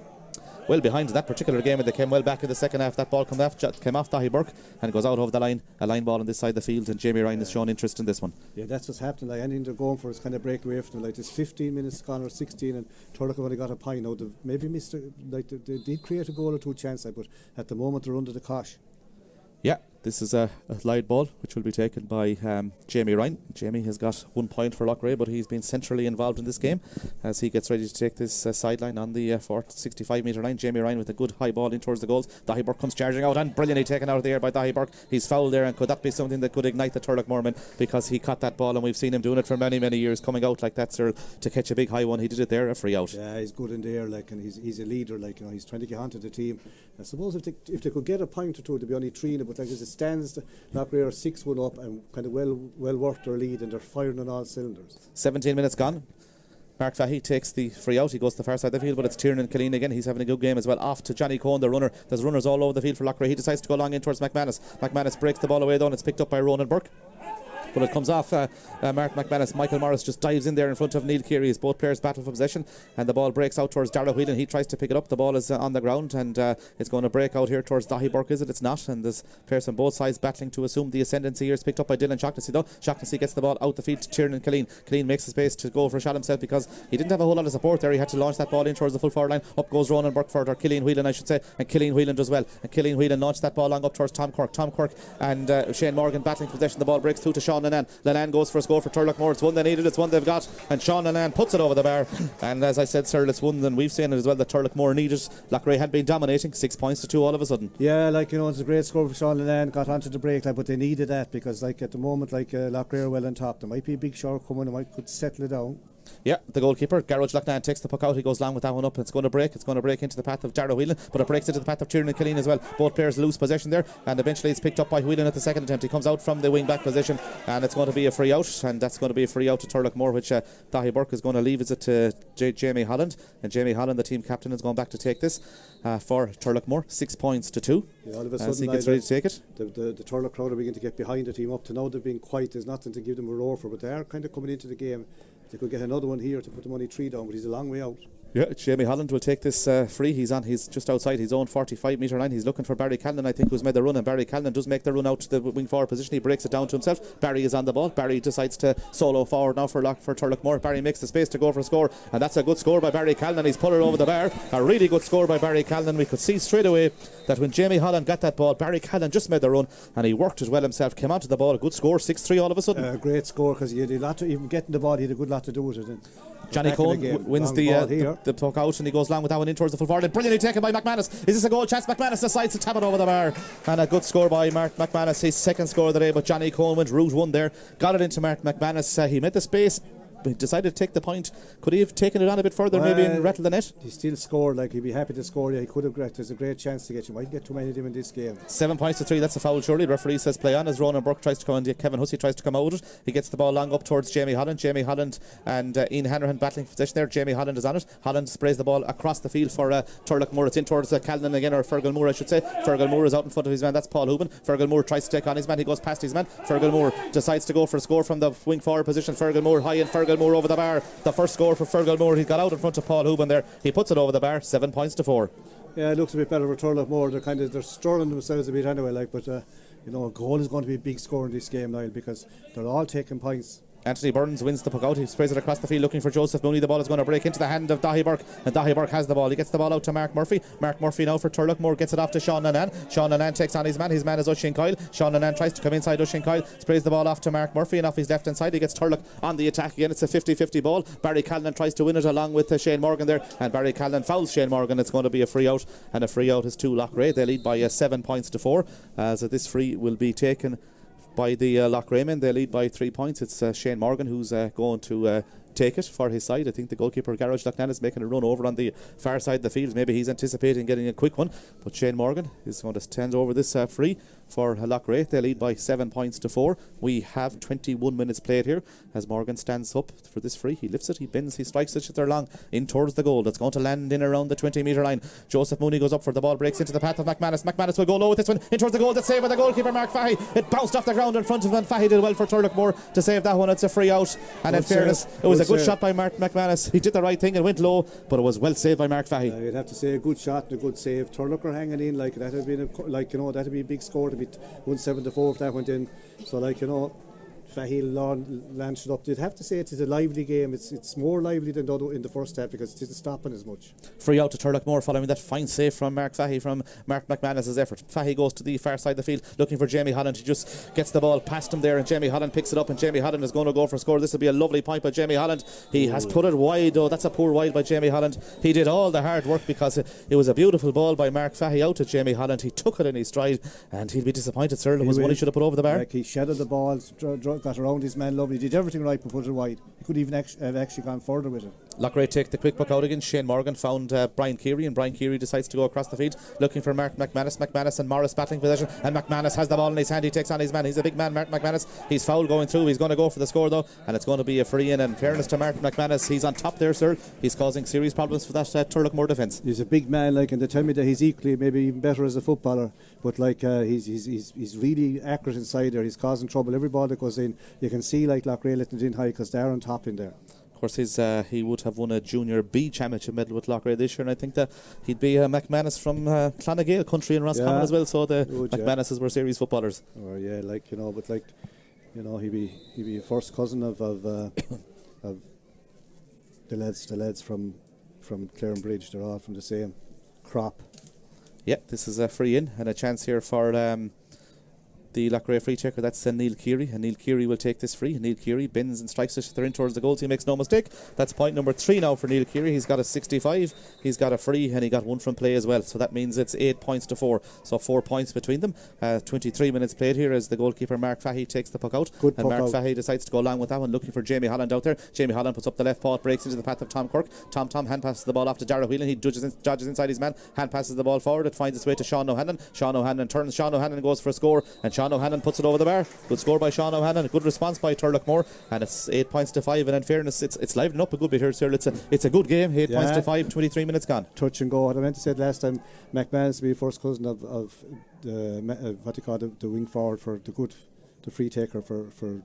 well behind that particular game, and they came well back in the second half. That ball came off Dahi Burke, and it goes out over the line, a line ball on this side of the field, and Jamie Ryan has shown interest in this one. Yeah, that's what's happening. Like, anything they're going for is kind of break away from them. Like, there's 15 minutes gone or 16, and Turlough have only got a point now. They've maybe missed they did create a goal or 2 chances, but at the moment they're under the cosh. Yeah, this is a live ball which will be taken by Jamie Ryan. Jamie has got 1 point for Loughrea, but he's been centrally involved in this game as he gets ready to take this sideline on the 65 metre line. Jamie Ryan with a good high ball in towards the goals. Dahi Burke comes charging out, and brilliantly taken out of the air by Dahi Burke. He's fouled there, and could that be something that could ignite the Turloughmore men, because he caught that ball, and we've seen him doing it for many years, coming out like that, sir, to catch a big high one. He did it there, a free out. Yeah, he's good in there, like, and he's a leader, like, you know, he's trying to get onto the team. I suppose if they could get a point or two, they'd be only 3 in it, but like as it stands, Loughrea are 6-1 up and kind of well worked their lead, and they're firing on all cylinders. 17 minutes gone. Mark Fahy takes the free out. He goes to the far side of the field, but it's Tiernan Killeen again. He's having a good game as well. Off to Johnny Cohn, the runner. There's runners all over the field for Loughrea. He decides to go long in towards McManus. McManus breaks the ball away though, and it's picked up by Ronan Burke. But it comes off Mark McManus. Michael Morris just dives in there in front of Neil Keary as both players battle for possession, and the ball breaks out towards Darragh Whelan. He tries to pick it up. The ball is on the ground, and it's going to break out here towards Dahi Burke, is it? It's not, and there's players on both sides battling to assume the ascendancy here. It's picked up by Dylan Shaughnessy though. Shaughnessy gets the ball out the field to Tiernan Killeen. Killeen makes the space to go for a shot himself, because he didn't have a whole lot of support there. He had to launch that ball in towards the full forward line. Up goes Ronan Burke for it, or Killeen Whelan I should say, and Killeen Whelan does well, and Killeen Whelan launched that ball long up towards Tom Quirk and Shane Morgan battling for possession. The ball breaks through to Sean Sean Lennon goes for a score for Turloughmore. It's one they needed, it's one they've got, and Sean Lennon puts it over the bar. And as I said, Cyril, it's one, and we've seen it as well, that Turloughmore needed. Loughrea had been dominating, 6 points to 2 all of a sudden. Yeah, it's a great score for Sean Lennon, got onto the break, but they needed that, because at the moment, Loughrea are well on top. There might be a big shot coming, they could settle it down. Yeah, the goalkeeper, Garage Loughnane, takes the puck out. He goes long with that one up. It's going to break into the path of Dara Whelan, but it breaks into the path of Tiernan Killeen as well. Both players lose possession there, and eventually it's picked up by Whelan at the second attempt. He comes out from the wing back position, and it's going to be a free out, and that's going to be a free out to Turloughmore, which Dahi Burke is going to leave. Is it to Jamie Holland? And Jamie Holland, the team captain, is going back to take this for Turloughmore. 6 points to 2. Yeah, all of a sudden, he gets ready to take it. The Turlough crowd are beginning to get behind the team. Up to now they've been quiet. There's nothing to give them a roar for, but they are kind of coming into the game. They could get another one here to put the money 3 down, but he's a long way out. Yeah, Jamie Holland will take this free. He's just outside his own 45 metre line. He's looking for Barry Callan, I think, who's made the run, and Barry Callan does make the run out to the wing forward position. He breaks it down to himself. Barry is on the ball. Barry decides to solo forward now for Turloughmore. Barry makes the space to go for a score, and that's a good score by Barry Callan. He's put it over the bar. A really good score by Barry Callan. We could see straight away that when Jamie Holland got that ball, Barry Callan just made the run, and he worked it well himself, came onto the ball. A good score, 6-3 all of a sudden. Great score, because he had a lot to, even getting the ball, he had a good lot to do with it. Johnny Cohen wins the puck out, and he goes long with that one in towards the full forward. Brilliantly taken by McManus. Is this a goal chance? McManus decides to tap it over the bar, and a good score by Mark McManus, his second score of the day. But Johnny Cohen went route 1 there, got it into Mark McManus. He made the space, decided to take the point. Could he have taken it on a bit further, maybe, and rattled the net? He still scored, he'd be happy to score. Yeah, he could have. There's a great chance to get. You might get too many of them in this game. 7 points to 3. That's a foul, surely. The referee says play on, as Ronan Burke tries to come in. Kevin Hussey tries to come out of it. He gets the ball long up towards Jamie Holland. Jamie Holland and Ian Hanrahan battling for possession there. Jamie Holland is on it. Holland sprays the ball across the field for Turloughmore. It's in towards Callan again, or Fergal Moore, I should say. Fergal Moore is out in front of his man. That's Paul Hooban. Fergal Moore tries to take on his man. He goes past his man. Fergal Moore decides to go for a score from the wing forward position. Fergal Moore high, and Fergal Moore over the bar. The first score for Fergal Moore. He got out in front of Paul Hooban there. He puts it over the bar. 7 points to 4. Yeah, it looks a bit better for Turloughmore. They're stirring themselves a bit anyway. But a goal is going to be a big score in this game, Niall, because they're all taking points. Anthony Burns wins the puck out. He sprays it across the field looking for Joseph Mooney. The ball is going to break into the hand of Dahi Burke, and Dahi Burke has the ball. He gets the ball out to Mark Murphy. Mark Murphy now for Turloughmore, gets it off to Sean Lennon. Sean Lennon takes on his man. His man is Oisin Coyle. Sean Lennon tries to come inside Oisin Coyle, sprays the ball off to Mark Murphy, and off his left hand side he gets Turlough on the attack again. It's a 50-50 ball. Barry Callan tries to win it along with Shane Morgan there, and Barry Callan fouls Shane Morgan. It's going to be a free out, and a free out is to Loughrea. They lead by 7 points to 4, as this free will be taken by the Loughrea men. They lead by 3 points. It's Shane Morgan who's going to take it for his side. I think the goalkeeper, Garage Loughnane, is making a run over on the far side of the field. Maybe he's anticipating getting a quick one, but Shane Morgan is going to stand over this free for Loughrea. They lead by 7 points to 4. We have 21 minutes played here as Morgan stands up for this free. He lifts it, he bends, he strikes it they're long in towards the goal. That's going to land in around the 20 metre line. Joseph Mooney goes up for the ball, breaks into the path of McManus. McManus will go low with this one in towards the goal. That's saved by the goalkeeper Mark Fahy. It bounced off the ground in front of him, and Fahy did well for Turloughmore to save that one. It's a free out, and in fairness, it was a good shot by Mark McManus. He did the right thing and went low, but it was well saved by Mark Fahy. You'd have to say a good shot and a good save. Turlough are hanging in, that would been that'd be a big score to be 1-7-4 if that went in. So Fahy launched it up. You'd have to say it is a lively game. It's more lively than in the first half, because it isn't stopping as much. Free out to Turloughmore following that fine save from Mark Fahy from Mark McManus's effort. Fahy goes to the far side of the field looking for Jamie Holland. He just gets the ball past him there, and Jamie Holland picks it up, and Jamie Holland is going to go for a score. This will be a lovely point by Jamie Holland. He has put it wide. Oh, that's a poor wide by Jamie Holland. He did all the hard work, because it was a beautiful ball by Mark Fahy out to Jamie Holland. He took it in his stride, and he'll be disappointed, sir. It was one he should have put over the bar. He shadowed the ball, got around his man. He did everything right, but put it wide. He could even have actually gone further with it. Loughrea take the quick puck out again. Shane Morgan found Brian Keary, and Brian Keary decides to go across the field looking for Mark McManus. McManus and Morris battling possession, and McManus has the ball in his hand. He takes on his man. He's a big man, Mark McManus. He's foul going through. He's going to go for the score though, and it's going to be a free in. And fairness to Mark McManus, he's on top there, sir. He's causing serious problems for that Turloughmore defence. He's a big man, and they tell me that he's equally, maybe even better as a footballer. But he's really accurate inside there. He's causing trouble. Every ball that goes in, you can see Loughrea letting it in high, because they're on top in there. Of course, he would have won a Junior B Championship medal with Loughrea this year, and I think that he'd be McManus from Clonagale country in Roscommon as well. So the McManuses were serious footballers. Oh yeah, he'd be a first cousin of the lads from Claren Bridge. They're all from the same crop. Yeah, this is a free in, and a chance here for the Loughrea free taker, that's Neil Keary, and Neil Keary will take this free. Neil Keary bends and strikes it. They're in towards the goals. He makes no mistake. That's point number 3 now for Neil Keary. He's got a 65, he's got a free, and he got one from play as well. So that means it's 8 points to 4. So 4 points between them. 23 minutes played here as the goalkeeper Mark Fahey takes the puck out. Good and puck Mark out. Fahey decides to go along with that one, looking for Jamie Holland out there. Jamie Holland puts up the left paw, breaks into the path of Tom Kirk. Tom hand passes the ball off to Dara Whelan. He dodges inside his man, hand passes the ball forward. It finds its way to Sean O'Hanlon. Sean O'Hanlon turns. Sean O'Hanlon goes for a score, and Sean O'Hanlon puts it over the bar. Good score by Sean O'Hanlon. A good response by Turloughmore, and it's 8 points to 5. And in fairness, it's livening up a good bit here, sir. It's a good game. 8 points to 5. 23 minutes gone. Touch and go. What I meant to say last time, McMahon's be first cousin of the what do you call it, the wing forward for the free taker for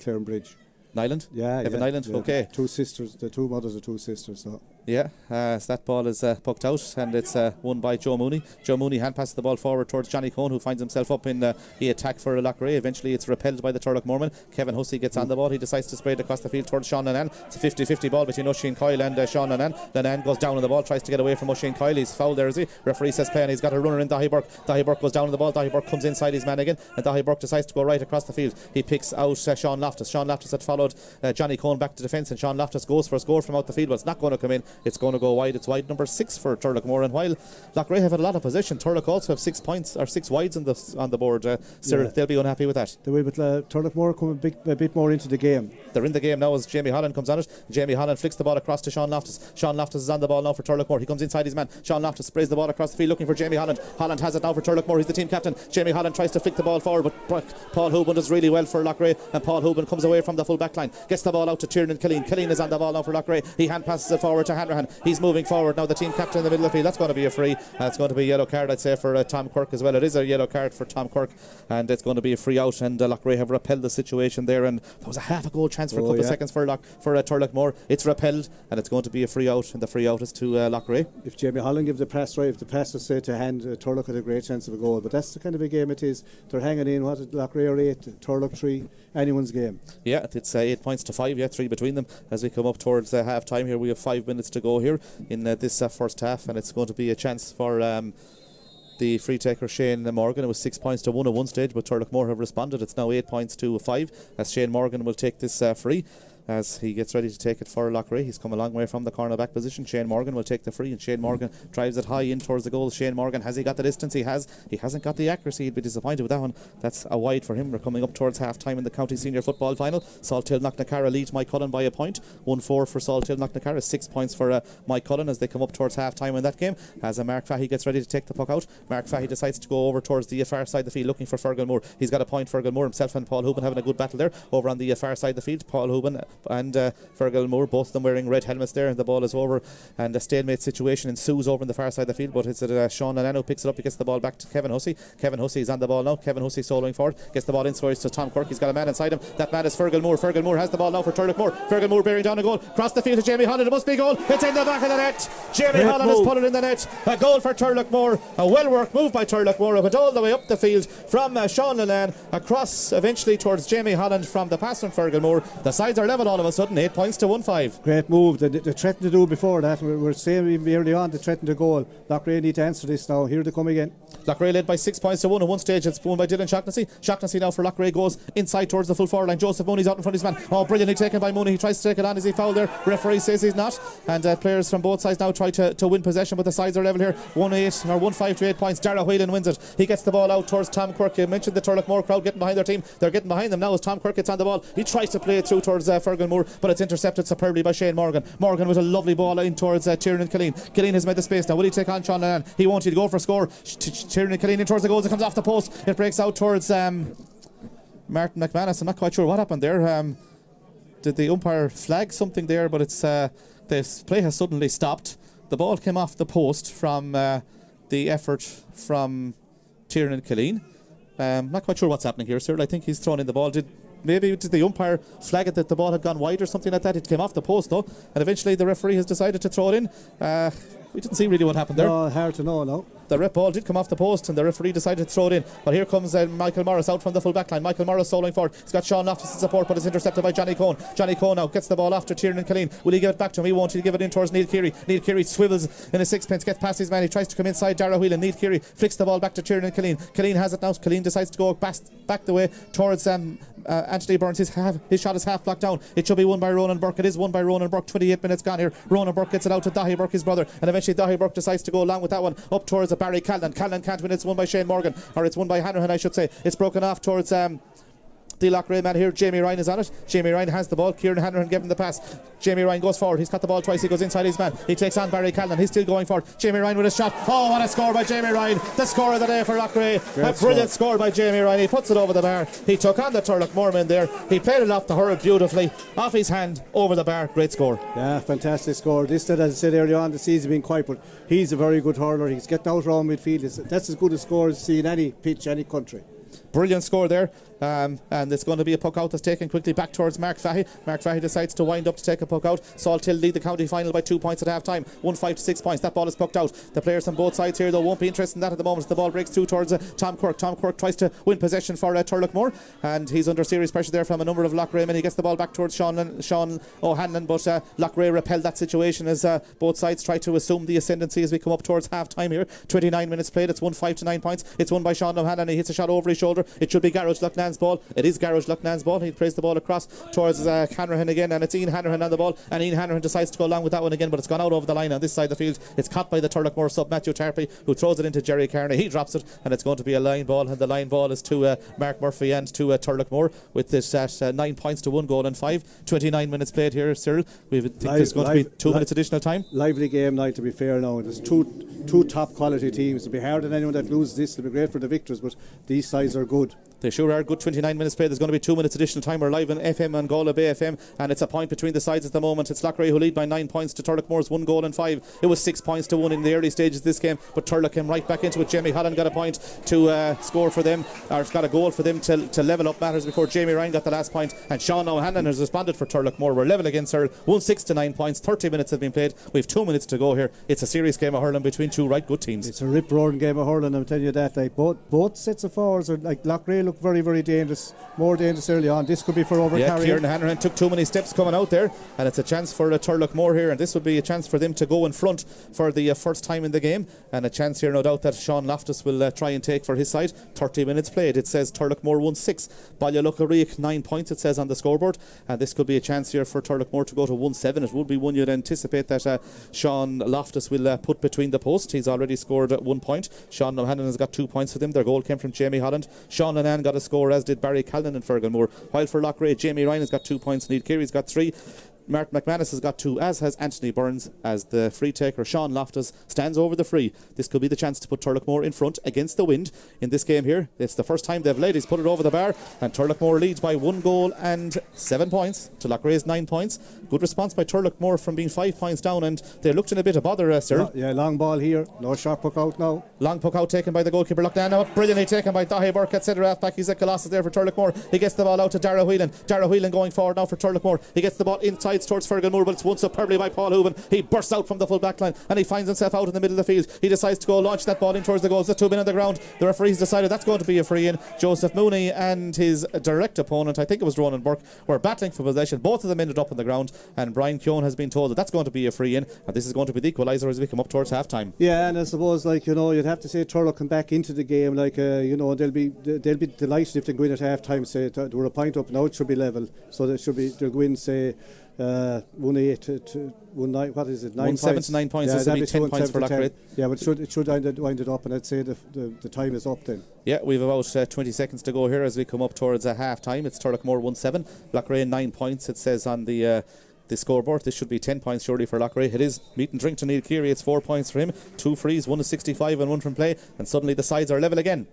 Claren Bridge. Nyland? Evan Nyland, yeah. okay. 2 sisters, the 2 mothers are 2 sisters. So. Yeah, so that ball is pucked out, and it's won by Joe Mooney. Joe Mooney hand passes the ball forward towards Johnny Cohn, who finds himself up in the attack for Loughrea. Eventually it's repelled by the Turloughmore. Kevin Hussey gets on the ball. He decides to spray it across the field towards Sean Lennon. It's a 50-50 ball between Oisin Coyle and Sean Lennon. Lennon goes down on the ball, tries to get away from Oisin Coyle. He's fouled there, is he? Referee says play, and he's got a runner in Dahi Burke. Dahi Burke goes down on the ball. Dahi Burke comes inside his man again, and Dahi Burke decides to go right across the field. He picks out Sean Loftus. Sean Loftus had followed Johnny Cohn back to defence, and Sean Loftus goes for a score from out the field, but it's not going to come in. It's going to go wide. It's wide number 6 for Turloughmore, and while Loughrea have had a lot of possession, Turlough also have 6 points or 6 wides on the board. Sir, they'll be unhappy with that. The way with Turloughmore come a bit more into the game. They're in the game now as Jamie Holland comes on it. Jamie Holland flicks the ball across to Sean Loftus. Sean Loftus is on the ball now for Turloughmore. He comes inside his man. Sean Loftus sprays the ball across the field looking for Jamie Holland. Holland has it now for Turloughmore. He's the team captain. Jamie Holland tries to flick the ball forward, but Paul Hoban does really well for Loughrea, and Paul Hoban comes away from the full back line. Gets the ball out to Tiernan Killeen. Killeen is on the ball now for Loughrea. He hand passes it forward to Hanrahan. He's moving forward now, the team captain in the middle of the field. That's going to be a free. It's going to be a yellow card, I'd say, for Tom Quirk as well. It is a yellow card for Tom Quirk, and it's going to be a free out, and Loughrea have repelled the situation there, and there was a half a goal chance for a couple of seconds for Turloughmore. It's repelled, and it's going to be a free out, and the free out is to Loughrea. If Jamie Holland gives the pass right, if the pass is say to hand, Turlough had a great chance of a goal, but that's the kind of a game it is. They're hanging in, what, Loughrea 8, Turlough 3, anyone's game. Yeah, it's 8 points to 5, 3 between them as we come up towards half time here. We have 5 minutes to go here in this first half, and it's going to be a chance for the free taker Shane Morgan. It was 6 points to 1 at one stage, but Turloughmore have responded. It's now 8 points to 5 as Shane Morgan will take this free as he gets ready to take it for Loughrea. He's come a long way from the cornerback position. Shane Morgan will take the free, and Shane Morgan drives it high in towards the goal. Shane Morgan, has he got the distance? He hasn't got the accuracy. He'd be disappointed with that one. That's a wide for him. We're coming up towards half time in the county senior football final. Salthill Knocknacarra leads Mike Cullen by a point. 1-4 for Salthill Knocknacarra, 6 points for Mike Cullen as they come up towards half time in that game as Mark Fahey gets ready to take the puck out. Mark Fahey decides to go over towards the far side of the field looking for Fergal Moore. He's got a point. Fergal Moore himself and Paul Hoban having a good battle there over on the far side of the field. Paul Hoban and Fergal Moore, both of them wearing red helmets there, and the ball is over, and a stalemate situation ensues over on the far side of the field, but it's Sean Lennon who picks it up. He gets the ball back to Kevin Hussey. Kevin Hussey is on the ball now. Kevin Hussey soloing forward, gets the ball in scores to Tom Quirk. He's got a man inside him. That man is Fergal Moore. Fergal Moore has the ball now for Turloughmore. Fergal Moore bearing down a goal, cross the field to Jamie Holland. It must be a goal. It's in the back of the net. Jamie Holland has put it in the net. A goal for Turloughmore. A well worked move by Turloughmore. It went all the way up the field from Sean Lennon across eventually towards Jamie Holland from the pass from Fergal Moore. The sides are level all of a sudden. 8 points to 1-5. Great move. They threatened to do before that. We're saying even early on they threatened to goal. Loughrea need to answer this now. Here they come again. Loughrea led by 6 points to 1 at one stage. It's won by Dylan Shaughnessy. Shaughnessy now for Loughrea goes inside towards the full forward line. Joseph Mooney's out in front of his man. Oh, brilliantly taken by Mooney. He tries to take it on. Is he fouled there? Referee says he's not. And players from both sides now try to win possession, but the sides are level here. 1-8 or 1-5 to 8 points. Dara Whelan wins it. He gets the ball out towards Tom Quirk. You mentioned the Turloughmore crowd getting behind their team. They're getting behind them now as Tom Quirk gets on the ball. He tries to play it through towards Fergal Moore, but it's intercepted superbly by Shane Morgan. Morgan with a lovely ball in towards Tiernan Killeen. Killeen has made the space now. Will he take on Sean Lennon? He won't. He'll go for a score. Tiernan Killeen in towards the goals. It comes off the post. It breaks out towards Martin McManus. I'm not quite sure what happened there. Did the umpire flag something there? But it's this play has suddenly stopped. The ball came off the post from the effort from Tiernan Killeen. Not quite sure what's happening here, sir. I think he's thrown in the ball. Did the umpire flag it that the ball had gone wide or something like that? It came off the post though, and eventually the referee has decided to throw it in. We didn't see really what happened there. No, hard to know, no. The rep ball did come off the post and the referee decided to throw it in. But here comes Michael Morris out from the full back line. Michael Morris soloing forward. He's got Sean Loftus in support, but it's intercepted by Johnny Cohn. Johnny Cohn now gets the ball after Tiernan Killeen. Will he give it back to him? He won't. He'll give it in towards Neil Keary. Neil Keary swivels in a sixpence, gets past his man. He tries to come inside Dara Whelan. Neil Keary flicks the ball back to Tiernan Killeen. Killeen has it now. Killeen decides to go back the way towards Anthony Burns. His shot is half blocked down. It should be won by Ronan Burke. It is won by Ronan Burke. 28 minutes gone here. Ronan Burke gets it out to Dahi Burke, his brother, and eventually Dahi Burke decides to go along with that one up towards Barry Callan. Callan can't win. It's won by Shane Morgan, or it's won by Hanrahan, I should say. It's broken off towards the Loughrea man here. Jamie Ryan is on it. Jamie Ryan has the ball. Kieran Hanrahan gave him the pass. Jamie Ryan goes forward. He's got the ball twice. He goes inside his man. He takes on Barry Callan. He's still going forward. Jamie Ryan with a shot. Oh, what a score by Jamie Ryan. The score of the day for Loughrea. A brilliant score by Jamie Ryan. He puts it over the bar. He took on the Turloughmore men there. He played it off the hurl beautifully. Off his hand, over the bar. Great score. Yeah, fantastic score. This, as I said earlier on, the season been quiet, but he's a very good hurler. He's getting out around midfield. That's as good a score as you see in any pitch, any country. Brilliant score there. And it's going to be a puck out that's taken quickly back towards Mark Fahy. Mark Fahy decides to wind up to take a puck out. Salthill lead the county final by 2 points at half time. 1-5 to 6 points. That ball is pucked out. The players on both sides here though won't be interested in that at the moment. The ball breaks through towards Tom Quirk. Tom Quirk tries to win possession for Turloughmore, and he's under serious pressure there from a number of Loughrea men. He gets the ball back towards Sean O'Hanlon, but Loughrea repelled that situation as both sides try to assume the ascendancy as we come up towards half time here. 29 minutes played. It's 1-5 to 9 points. It's won by Sean O'Hanlon. He hits a shot over his shoulder. It should be Garage Loughnan's ball. It is Garage Loughnan's ball. He plays the ball across towards Hanrahan again, and it's Ian Hanrahan on the ball, and Ian Hanrahan decides to go along with that one again, but it's gone out over the line on this side of the field. It's caught by the Turloughmore sub Matthew Tarpey, who throws it into Jerry Carney. He drops it, and it's going to be a line ball, and the line ball is to Mark Murphy and to Turloughmore, with this at 9 points to 1 goal and 5. 29 minutes played here, Cyril. We think there's going to be 2 minutes additional time. Lively game night, to be fair now. There's two top quality teams. It'll be hard on anyone that loses this. It'll be great for the victors, but these sides are good. They sure are good. 29 minutes played. There's going to be 2 minutes additional time. We're live on FM and Galway Bay FM, and it's a point between the sides at the moment. It's Loughrea who lead by 9 points to Turloughmore's 1 goal and 5. It was 6 points to 1 in the early stages of this game, but Turlough came right back into it. Jamie Holland got a point to score for them, or got a goal for them to level up matters before Jamie Ryan got the last point, and Sean O'Hanlon has responded for Turloughmore. We're level against her. 1-6 to 9 points. 30 minutes have been played. We've 2 minutes to go here. It's a serious game of hurling between two right good teams. It's a rip-roaring game of hurling, I'm telling you that. Like both sets of forwards are like Loughrea look very, very dangerous. More dangerous early on. This could be for overcarrying. Yeah, Kieran Hanrahan took too many steps coming out there, and it's a chance for Turloughmore here, and this would be a chance for them to go in front for the first time in the game, and a chance here no doubt that Sean Loftus will try and take for his side. 30 minutes played. It says Turloughmore 1-6, Ballyloughrea 9 points it says on the scoreboard, and this could be a chance here for Turloughmore to go to 1-7. It would be one you'd anticipate that Sean Loftus will put between the posts. He's already scored 1 point. Sean O'Hanlon has got 2 points for them. Their goal came from Jamie Holland. Sean Annan got a score, as did Barry Callan and Fergalmore. While for Loughrea, Jamie Ryan has got 2 points. Neil Keary's got 3. Martin McManus has got 2, as has Anthony Burns, as the free taker. Sean Loftus stands over the free. This could be the chance to put Turloughmore in front against the wind in this game here. It's the first time they've led. He's put it over the bar, and Turloughmore leads by 1 goal and 7 points to Loughrea's 9 points. Good response by Turloughmore from being 5 points down, and they looked in a bit of bother, sir. Yeah, long ball here. No sharp puck out now. Long puck out taken by the goalkeeper Loughnane. Now brilliantly taken by Dahi Burke at centre half back. He's a colossus there for Turloughmore. He gets the ball out to Dara Whelan. Dara Whelan going forward now for Turloughmore. He gets the ball inside towards Fergalmore, but it's won superbly by Paul Hooban. He bursts out from the full back line, and he finds himself out in the middle of the field. He decides to go launch that ball in towards the goals. The 2 men on the ground. The referees decided that's going to be a free in. Joseph Mooney and his direct opponent, I think it was Ronan Burke, were battling for possession. Both of them ended up on the ground, and Brian Keown has been told that that's going to be a free in, and this is going to be the equaliser as we come up towards half time. Yeah, and I suppose you'd have to say Turlough come back into the game they'll be delighted if they go in at half time. Say they were a point up, now it should be level, so they'll go in say 1-8 to 1-9. What is it? 1-7 to 9 points. Yeah, this will be 10 points for Loughrea. Yeah, but it should wind it up, and I'd say the time is up then. Yeah, we've about 20 seconds to go here as we come up towards half time. It's Turloughmore 1-7, Loughrea 9 points. It says on the scoreboard. This should be 10 points surely for Loughrea. It is meat and drink to Neil Keary. It's 4 points for him. 2 frees, 1 is 65 and 1 from play, and suddenly the sides are level again.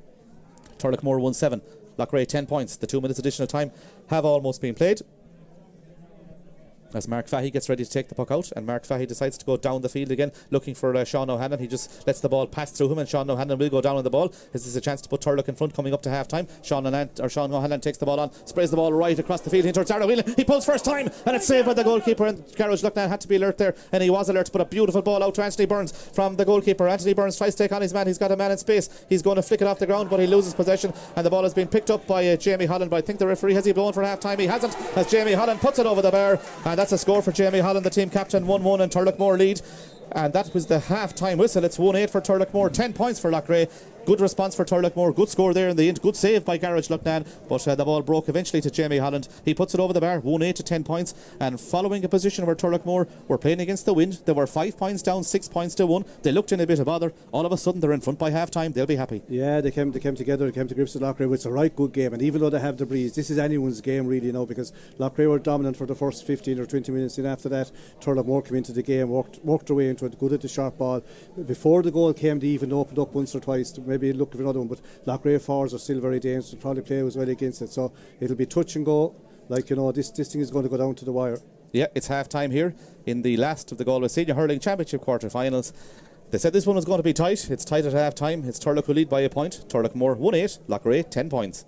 Turloughmore 1-7, Loughrea 10 points. The 2 minutes additional time have almost been played. as Mark Fahey gets ready to take the puck out, and Mark Fahey decides to go down the field again looking for Sean O'Hanlon. He just lets the ball pass through him, and Sean O'Hanlon will go down on the ball. This is a chance to put Turlough in front coming up to half time. Sean O'Hanlon takes the ball on, sprays the ball right across the field into Dara Whelan. He pulls first time, and it's saved by the goalkeeper, and Garage Lucknow had to be alert there, and he was alert. But a beautiful ball out to Anthony Burns from the goalkeeper. Anthony Burns tries to take on his man. He's got a man in space. He's going to flick it off the ground, but he loses possession, and the ball has been picked up by Jamie Holland. But I think the referee, has he blown for half time? He hasn't, as Jamie Holland puts it over the bar, and that's a score for Jamie Holland, the team captain. 1-1 and Turloughmore lead, and that was the half time whistle. It's 1-8 for Turloughmore, 10 points for Loughrea. Good response for Turloughmore, good score there in the end, good save by Garage Lucknow, but the ball broke eventually to Jamie Holland. He puts it over the bar, 1-8 to 10 points, and following a position where Turloughmore were playing against the wind. They were 5 points down, 6 points to 1. They looked in a bit of bother. All of a sudden they're in front by half time. They'll be happy. Yeah, they came together, they came to grips with Loughrea. It's a right good game, and even though they have the breeze, this is anyone's game really, because Loughrea were dominant for the first 15 or 20 minutes, and after that Turloughmore came into the game, worked their way into it, good at the sharp ball. Before the goal came, they even opened up once or twice to maybe look for another one, but Loughrea forwards are still very dangerous, probably play as well against it, so it'll be touch and go. This thing is going to go down to the wire. Yeah, it's half time here in the last of the Galway Senior Hurling Championship quarter-finals. They said this one was going to be tight. It's tight at half time. It's Turlough who lead by a point. Turloughmore 1-8, Loughrea 10 points.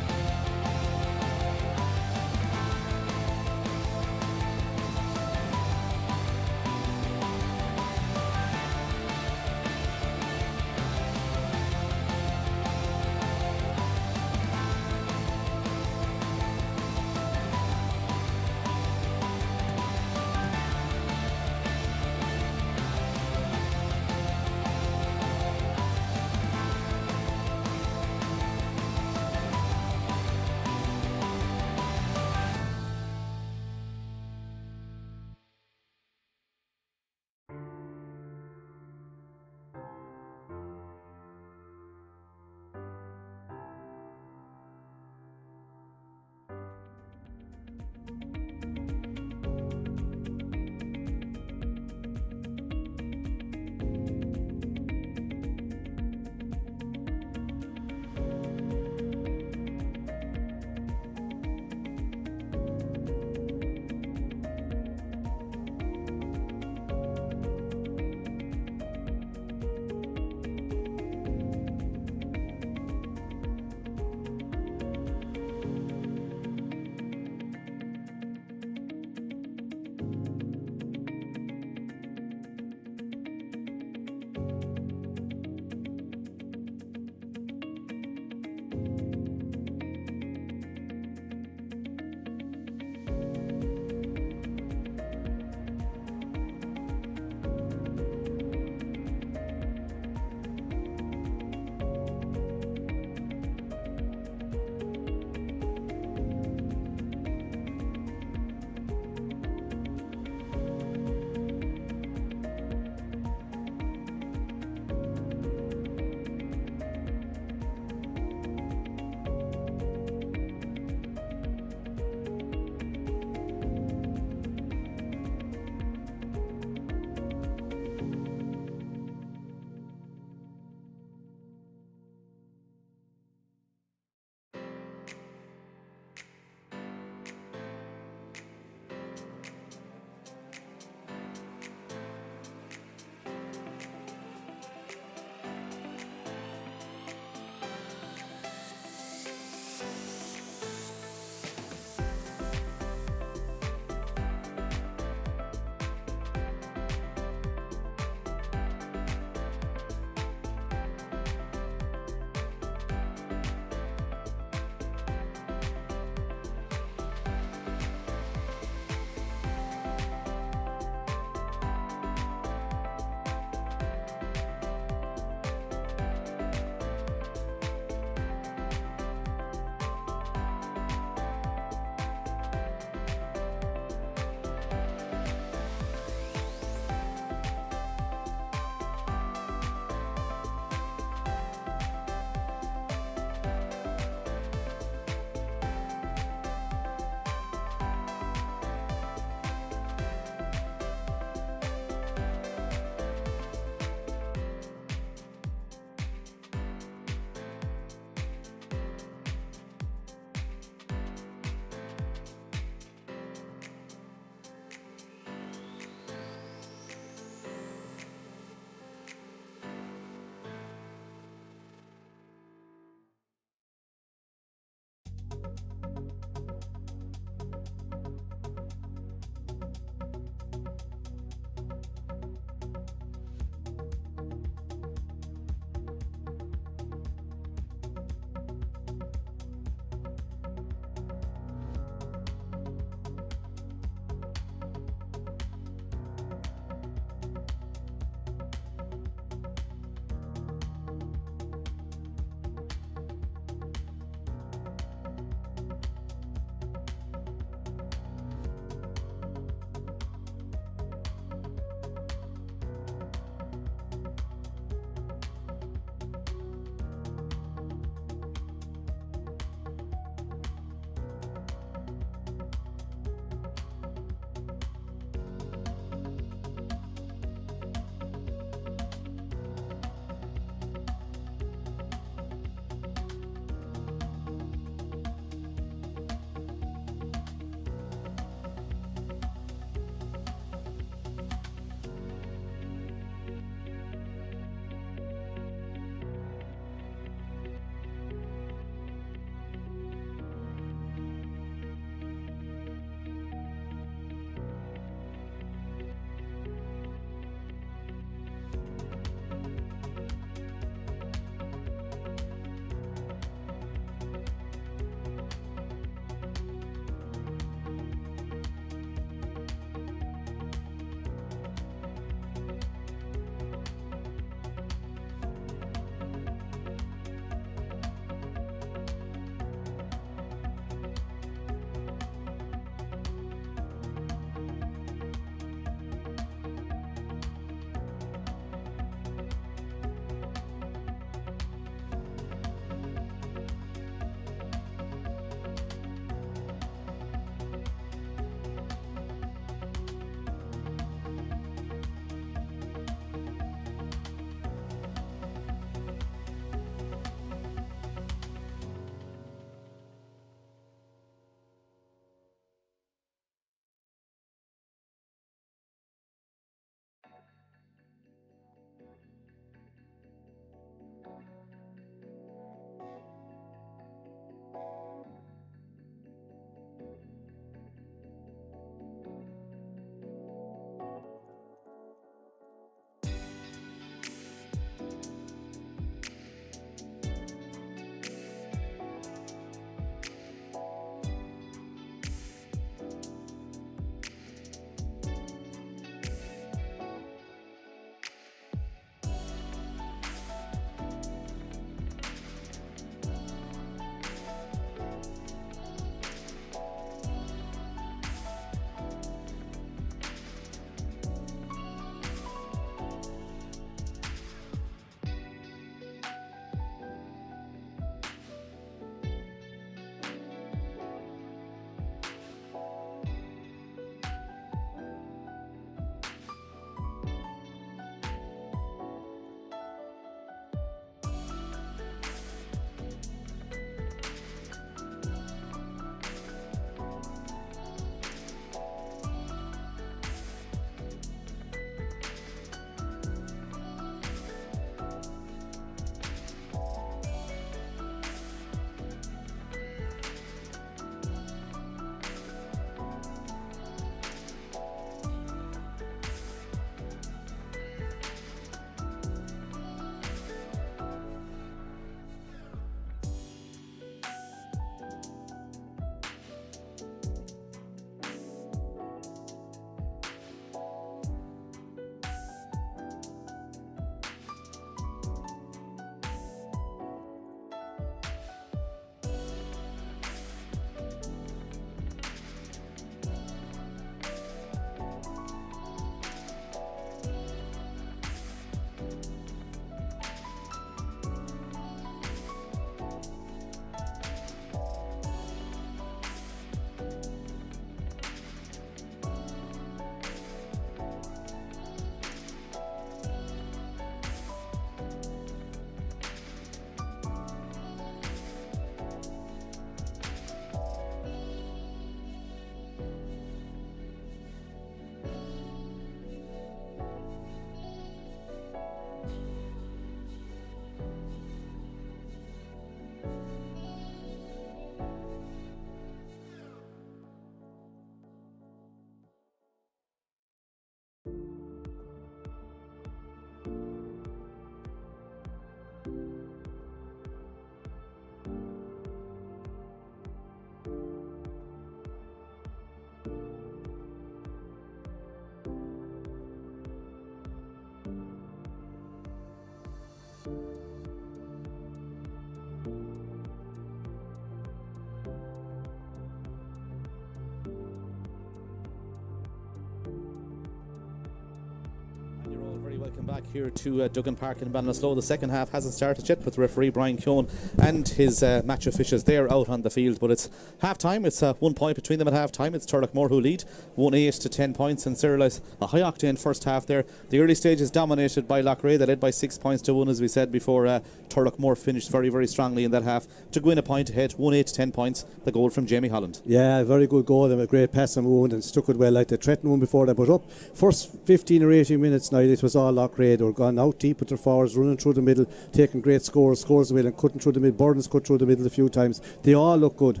You're all very welcome back here to Duggan Park in Ballinasloe. The second half hasn't started yet with referee Brian Keown and his match officials. They're out on the field, but it's half time. It's 1 point between them at half time. It's Turloughmore who lead 1-8 to 10 points, and Cyril has a high octane first half there. The early stage is dominated by Loughrea. They led by 6 points to 1, as we said before. Turloughmore finished very, very strongly in that half to go in a point ahead, 1-8 to 10 points. The goal from Jamie Holland. Yeah, very good goal and a great pass and wound, and stuck it well. Like they threatened one before they put up. First 15 or 18 minutes now, it was all Loughrea. They were gone out deep with their forwards, running through the middle, taking great scores well, and cutting through the middle. Burdens cut through the middle a few times. They all look good.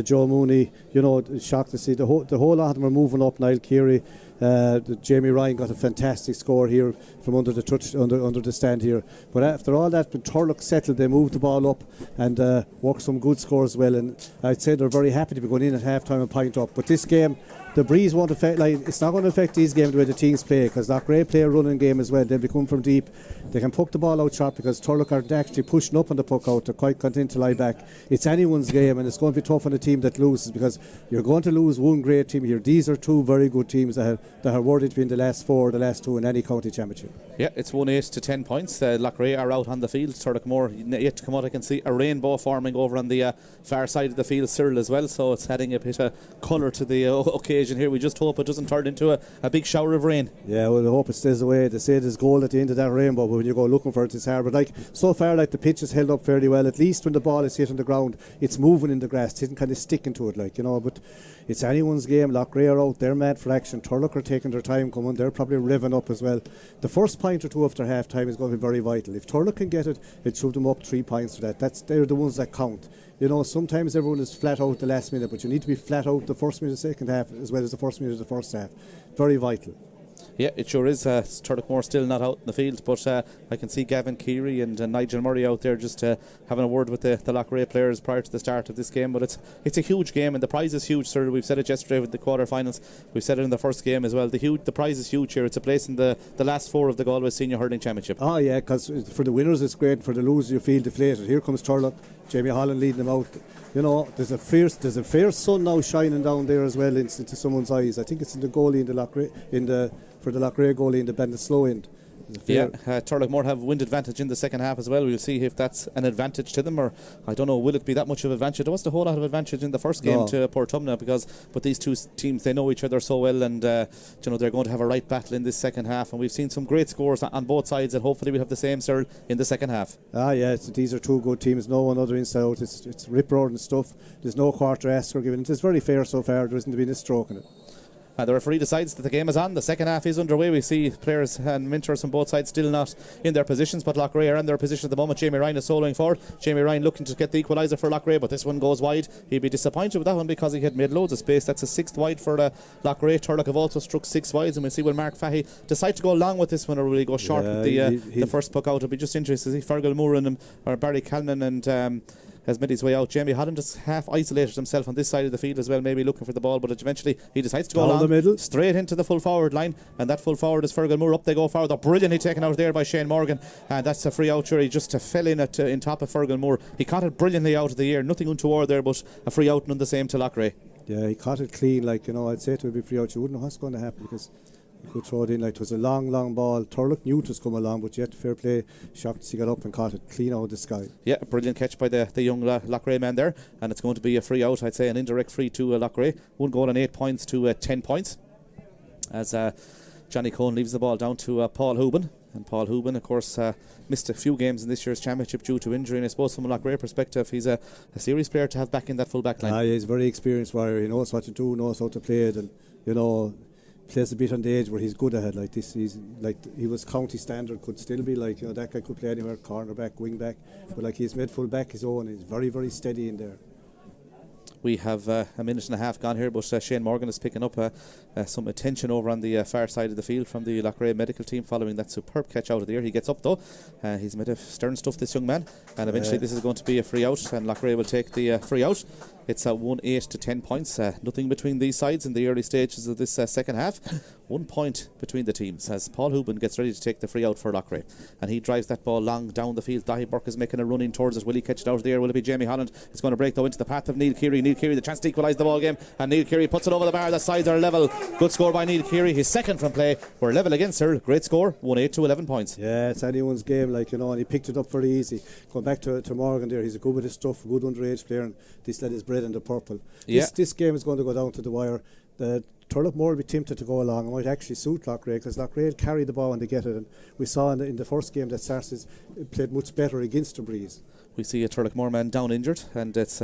Joe Mooney, shocked to see the whole lot of them are moving up. Niall Keary, Jamie Ryan got a fantastic score here from under the touch under the stand here. But after all that, when Turlough settled, they moved the ball up and worked some good scores well. And I'd say they're very happy to be going in at half time and point up. But this game, the breeze won't affect. It's not going to affect these games the way the teams play, because Loughrea play a running game as well. They'll be coming from deep. They can puck the ball out sharp because Turlough aren't actually pushing up on the puck out. They're quite content to lie back. It's anyone's game, and it's going to be tough on the team that loses, because you're going to lose one great team here. These are two very good teams that are worthy to be in the last 4 or the last 2 in any county championship. Yeah, it's 1-8 to 10 points. Loughrea are out on the field. Turloughmore yet to come out. I can see a rainbow forming over on the far side of the field, Cyril, as well. So it's adding a bit of colour to the occasion here. We just hope it doesn't turn into a big shower of rain. Yeah, well, I hope it stays away. They say there's gold at the end of that rainbow, but when you go looking for it, it's hard. But so far, the pitch has held up fairly well. At least when the ball is hitting the ground, it's moving in the grass. It isn't kind of sticking to it, But it's anyone's game. Loughrea are out. They're mad for action. Turlough are taking their time coming. They're probably revving up as well. The first point or two after half time is going to be very vital. If Turlough can get it, it should them up 3 points for that. They're the ones that count. Sometimes everyone is flat out the last minute, but you need to be flat out the first minute of the second half as well as the first minute of the first half. Very vital. Yeah, it sure is. Turloughmore still not out in the field, but I can see Gavin Keary and Nigel Murray out there just having a word with the Loughrea players prior to the start of this game. But it's a huge game, and the prize is huge, sir. We've said it yesterday with the quarter-finals. We've said it in the first game as well. The prize is huge here. It's a place in the last 4 of the Galway Senior Hurling Championship. Oh yeah, because for the winners it's great. For the losers you feel deflated. Here comes Turlough, Jamie Holland leading them out. There's a fierce sun now shining down there as well into someone's eyes. I think it's in the goalie in the Loughrea for the Loughrea goalie in the Ballinasloe end. Yeah, Turloughmore have wind advantage in the second half as well. We'll see if that's an advantage to them, or I don't know, will it be that much of an advantage? There wasn't a whole lot of advantage in the first game to Portumna, but these two teams, they know each other so well, and they're going to have a right battle in this second half, and we've seen some great scores on both sides, and hopefully we'll have the same, Cyril, in the second half. These are two good teams. No one other inside out. It's rip-roaring stuff. There's no quarter ask or given. It's very fair so far. There hasn't been a stroke in it. The referee decides that the game is on. The second half is underway. We see players and mentors on both sides still not in their positions, but Loughrea are in their position at the moment. Jamie Ryan is soloing forward. Jamie Ryan looking to get the equaliser for Loughrea, but this one goes wide. He'd be disappointed with that one because he had made loads of space. That's a 6th wide for Loughrea. Turlough have also struck 6 wides, and we'll see will Mark Fahey decide to go along with this one, or will he go short with the first puck out. It'll be just interesting to see Fergal Moore or Barry Calnan and has made his way out. Jamie Holland has half isolated himself on this side of the field as well, maybe looking for the ball, but eventually he decides to go along the middle, straight into the full forward line, and that full forward is Fergal Moore. Up they go forward. They're brilliantly taken out there by Shane Morgan, and that's a free out. He just fell in in top of Fergal Moore. He caught it brilliantly out of the air. Nothing untoward there, but a free out none the same to Loughrea. Yeah, he caught it clean. I'd say it would be free out. You wouldn't know what's going to happen because he could throw it in. It was a long ball. Turlough knew it was coming along, but yet fair play. Shocked he got up and caught it clean out of the sky. Yeah, brilliant catch by the young Loughrea man there, and it's going to be a free out. I'd say an indirect free to Loughrea. 1 goal and 8 points to 10 points as Johnny Cohn leaves the ball down to Paul Houben. And Paul Houben, of course, missed a few games in this year's championship due to injury, and I suppose from a Loughrea perspective he's a serious player to have back in that full back line. He's a very experienced warrior. He knows what to do, knows how to play it, and plays a bit on the edge where he's good at it. He was county standard, could still be that guy could play anywhere, cornerback, wing back, but he's made full back his own. He's very, very steady in there. We have a minute and a half gone here, but Shane Morgan is picking up some attention over on the far side of the field from the Loughrea medical team following that superb catch out of the air. He gets up though. He's made a stern stuff, this young man, and eventually this is going to be a free out, and Loughrea will take the free out. It's 1-8 to 10 points. Nothing between these sides in the early stages of this second half. 1 point between the teams as Paul Houben gets ready to take the free out for Loughrea. And he drives that ball long down the field. Dahi Burke is making a run in towards it. Will he catch it out of the air? Will it be Jamie Holland? It's going to break though into the path of Neil Keary. Neil Keary, the chance to equalise the ball game. And Neil Keary puts it over the bar. The sides are level. Good score by Neil Keary. His second from play. We're level against her. Great score. 1-8 to 11 points. Yeah, it's anyone's game, like, you know, and he picked it up very easy. Going back to Morgan there, he's a good with his stuff, good underage player, and this lad is bred in the purple. Yeah. This game is going to go down to the wire. The Turloughmore will be tempted to go along. It might actually suit Loughrea because Loughrea carry the ball when they get it, and we saw in the first game that Sarces played much better against the breeze. We see a Turloughmore man down injured, and it's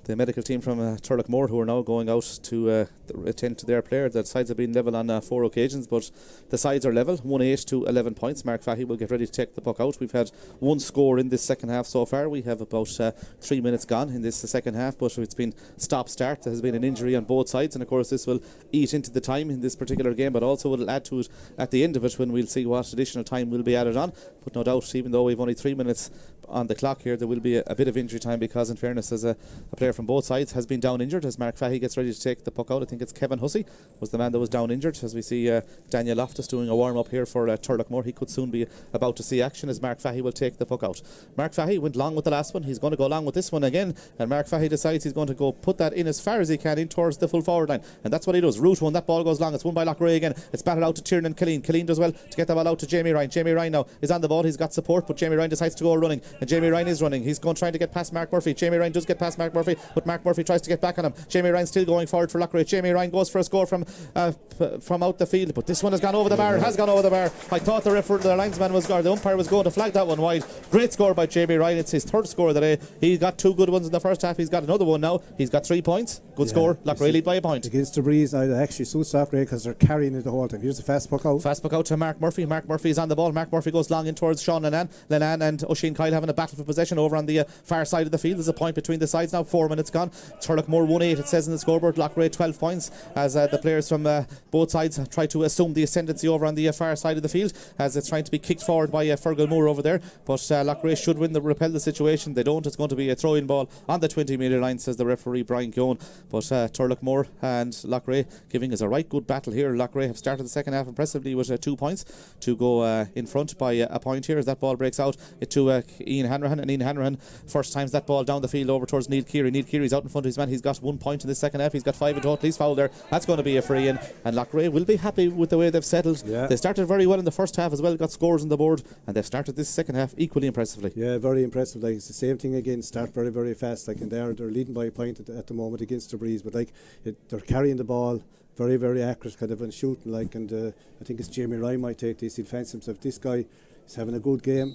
the medical team from Turloughmore who are now going out to attend to their player. The sides have been level on 4 occasions, but the sides are level, 1-8 to 11 points. Mark Fahey will get ready to take the puck out. We've had one score in this second half so far. We have about 3 minutes gone in this second half, but it's been stop-start. There has been an injury on both sides, and of course this will eat into the time in this particular game, but also will add to it at the end of it when we'll see what additional time will be added on. But no doubt, even though we've only 3 minutes on the clock here, there will be a bit of injury time because, in fairness, as a player from both sides has been down injured as Mark Fahey gets ready to take the puck out. I think it's Kevin Hussey was the man that was down injured, as we see Daniel Loftus doing a warm-up here for Turloughmore. He could soon be about to see action as Mark Fahey will take the puck out. Mark Fahey went long with the last one. He's going to go long with this one again, and Mark Fahey decides he's going to go put that in as far as he can in towards the full forward line, and that's what he does. Route one, that ball goes long. It's won by Loughrea again. It's batted out to Tiernan Killeen. Killeen does well to get the ball out to Jamie Ryan. Jamie Ryan now is on the ball. He's got support, but Jamie Ryan decides to go running, and Jamie Ryan is running. He's going trying to get past Mark Murphy. Jamie Ryan does get past Mark Murphy, but Mark Murphy tries to get back on him. Jamie Ryan still going forward for Loughrea. Jamie Ryan goes for a score from out the field, but this one has gone over the bar. It has gone over the bar. I thought the linesman was, or the umpire was going to flag that one wide. Great score by Jamie Ryan. It's his third score of the day. He got 2 good ones in the first half. He's got another one now. He's got 3 points. Good score. Loughrea lead by a point. Against the breeze, now that actually suits Loughrea because they're carrying it the whole time. Here's the fast puck out. Fast puck out to Mark Murphy. Mark Murphy is on the ball. Mark Murphy goes long in towards Sean Lennon. Lennon and Oisin Kyle having a battle for possession over on the far side of the field. There's a point between the sides now. 4 minutes gone. Turloughmore 1-8 it says in the scoreboard. Loughrea 12 points as the players from both sides try to assume the ascendancy over on the far side of the field as it's trying to be kicked forward by Fergal Moore over there, but Loughrea should repel the situation. They don't. It's going to be a throw-in ball on the 20-metre line, says the referee Brian Keown. But Turloughmore and Loughrea giving us a right good battle here. Loughrea have started the second half impressively with 2 points to go in front by a point here as that ball breaks out to Ian Hanrahan, and Ian Hanrahan first times that ball down the field over towards Neil Keary. Neil Keary's out in front of his man. He's got 1 point in the second half. He's got 5 in total. He's fouled there. That's going to be a free in, and Loughrea will be happy with the way they've settled. Yeah. They started very well in the first half as well, got scores on the board, and they've started this second half equally impressively. Yeah, very impressive. Like, it's the same thing again, start very, very fast. Like, and they're leading by a point at the moment against the breeze, but like they're carrying the ball very, very accurate kind of and shooting, like, and I think it's Jamie Ryan might take this. He'll fancy himself. This guy is having a good game.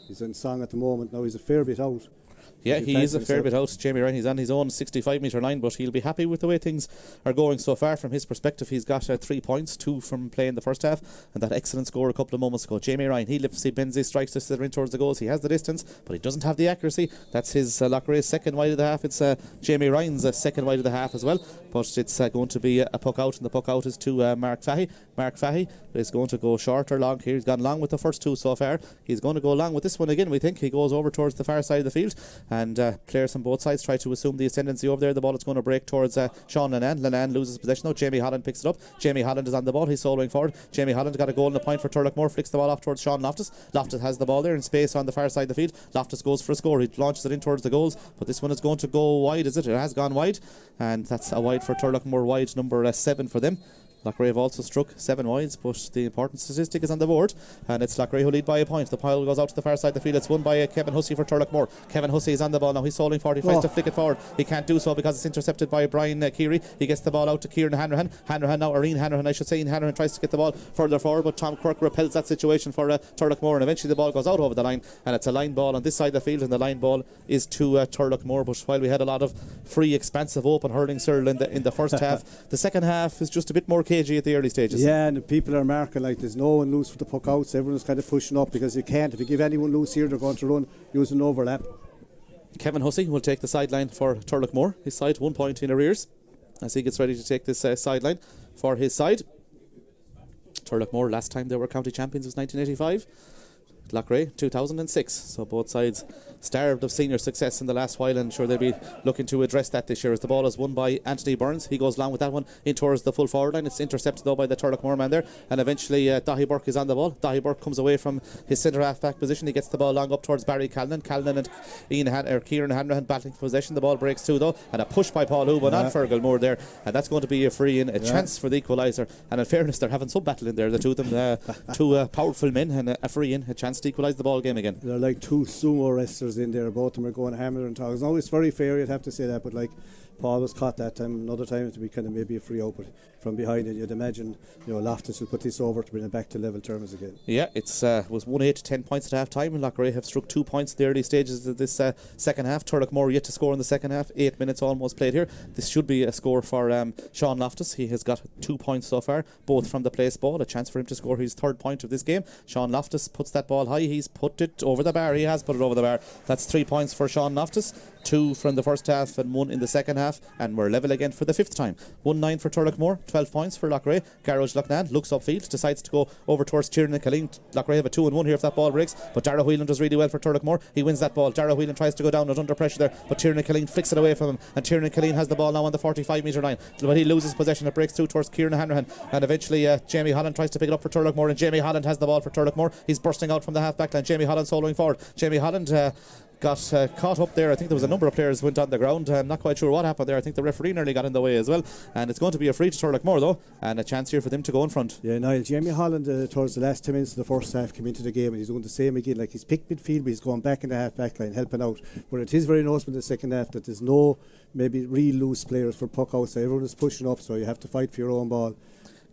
He's in song at the moment. Now he's a fair bit out. Yeah, he is a fair bit out. Jamie Ryan, he's on his own 65-metre line, but he'll be happy with the way things are going so far. From his perspective, he's got 3 points, 2 from playing the first half, and that excellent score a couple of moments ago. Jamie Ryan, he lifts, he bends, he strikes to sit in towards the goals. He has the distance, but he doesn't have the accuracy. That's his Loughrea's second wide of the half. It's Jamie Ryan's second wide of the half as well, but it's going to be a puck out, and the puck out is to Mark Fahey. Mark Fahey is going to go short or long here. He's gone long with the first 2 so far. He's going to go long with this one again, we think. He goes over towards the far side of the field, and players on both sides try to assume the ascendancy over there. The ball is going to break towards Sean Lennon. Lennon loses possession now. Jamie Holland picks it up. Jamie Holland is on the ball. He's soloing forward. Jamie Holland got a goal and a point for Turloughmore. Flicks the ball off towards Sean Loftus. Loftus has the ball there in space on the far side of the field. Loftus goes for a score. He launches it in towards the goals, but this one is going to go wide, is it? It has gone wide, and that's a wide for Turloughmore, wide number 7 for them. Loughrea have also struck 7 wides, but the important statistic is on the board, and it's Loughrea who lead by a point. The pile goes out to the far side of the field. It's won by Kevin Hussey for Turloughmore. Kevin Hussey is on the ball now. He's soling forward. He tries to flick it forward. He can't do so because it's intercepted by Brian Keary. He gets the ball out to Kieran Hanrahan. Hanrahan now, or Ian Hanrahan, I should say. Ian Hanrahan tries to get the ball further forward, but Tom Quirk repels that situation for Turloughmore, and eventually the ball goes out over the line, and it's a line ball on this side of the field, and the line ball is to Turloughmore. But while we had a lot of free, expansive, open hurling, Cyril, in the first half, the second half is just a bit more cagey at the early stages. Yeah, and the people are marking, like, there's no one loose for the puck outs. Everyone's kind of pushing up because you can't. If you give anyone loose here, they're going to run using overlap. Kevin Hussey will take the sideline for Turloughmore. His side 1 point in arrears as he gets ready to take this sideline for his side. Turloughmore, last time they were county champions was 1985. Loughrea 2006. So both sides starved of senior success in the last while, and sure they'll be looking to address that this year as the ball is won by Anthony Burns. He goes long with that one in towards the full forward line. It's intercepted though by the Turloughmore man there, and eventually Dahi Burke is on the ball. Dahi Burke comes away from his centre half back position. He gets the ball long up towards Barry Callan and Kieran Hanrahan battling for possession. The ball breaks through though, and a push by Paul Houban on Fergal Moore there, and that's going to be a free in, a chance for the equaliser. And in fairness, they're having some battle in there, the two of them, two powerful men, and a free in, a chance to equalise the ball game again. They're like two sumo wrestlers in there. Both of them are going hammer and tongs. No, it's very fair, you'd have to say that, but like Paul was caught that time. Another time it would be kind of maybe a free out, but from behind it, you'd imagine, Loftus will put this over to bring it back to level terms again. Yeah, it's was 1-8 to 10 points at half time, and Loughrea have struck 2 points in the early stages of this second half. Turloughmore yet to score in the second half. 8 minutes almost played here. This should be a score for Sean Loftus. He has got 2 points so far, both from the place ball. A chance for him to score his 3rd point of this game. Sean Loftus puts that ball high. He's put it over the bar. He has put it over the bar. That's 3 points for Sean Loftus. 2 from the first half and 1 in the second half, and we're level again for the 5th time. 1-9 for Turloughmore, 12 points for Loughrea. Garage Loughnane looks upfield, decides to go over towards Tiernan and Killeen. Loughrea have a 2-1 here if that ball breaks, but Dara Whelan does really well for Turloughmore. He wins that ball. Dara Whelan tries to go down, not under pressure there, but Tiernan and Killeen flicks it away from him, and Tiernan and Killeen has the ball now on the 45 metre line, but he loses possession. It breaks through towards Kieran Hanrahan, and eventually Jamie Holland tries to pick it up for Turloughmore, and Jamie Holland has the ball for Turloughmore. He's bursting out from the half back line. Jamie Holland soloing forward. Jamie Holland got caught up there. I think there was a number of players went on the ground. I'm not quite sure what happened there. I think the referee nearly got in the way as well, and it's going to be a free to Turloughmore though, and a chance here for them to go in front. Yeah, Niall, Jamie Holland towards the last 10 minutes of the first half came into the game, and he's doing the same again. Like, he's picked midfield, but he's going back in the half back line helping out. But it is very noticeable in the second half that there's no maybe real loose players for puck outside. Everyone is pushing up, so you have to fight for your own ball.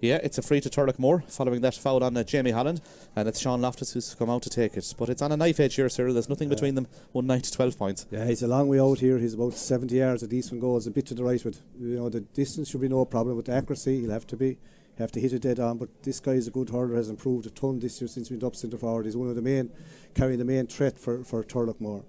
Yeah, it's a free to Turloughmore following that foul on Jamie Holland, and it's Sean Loftus who's come out to take it. But it's on a knife edge here, sir. There's nothing between them. 1-9 to 12 points. Yeah, he's a long way out here. He's about 70 yards at least when goes a bit to the right with. The distance should be no problem. With the accuracy, he'll have to hit it dead on. But this guy is a good hurler, has improved a ton this year since we've been up centre forward. He's one of the main, carrying the main threat for Turloughmore.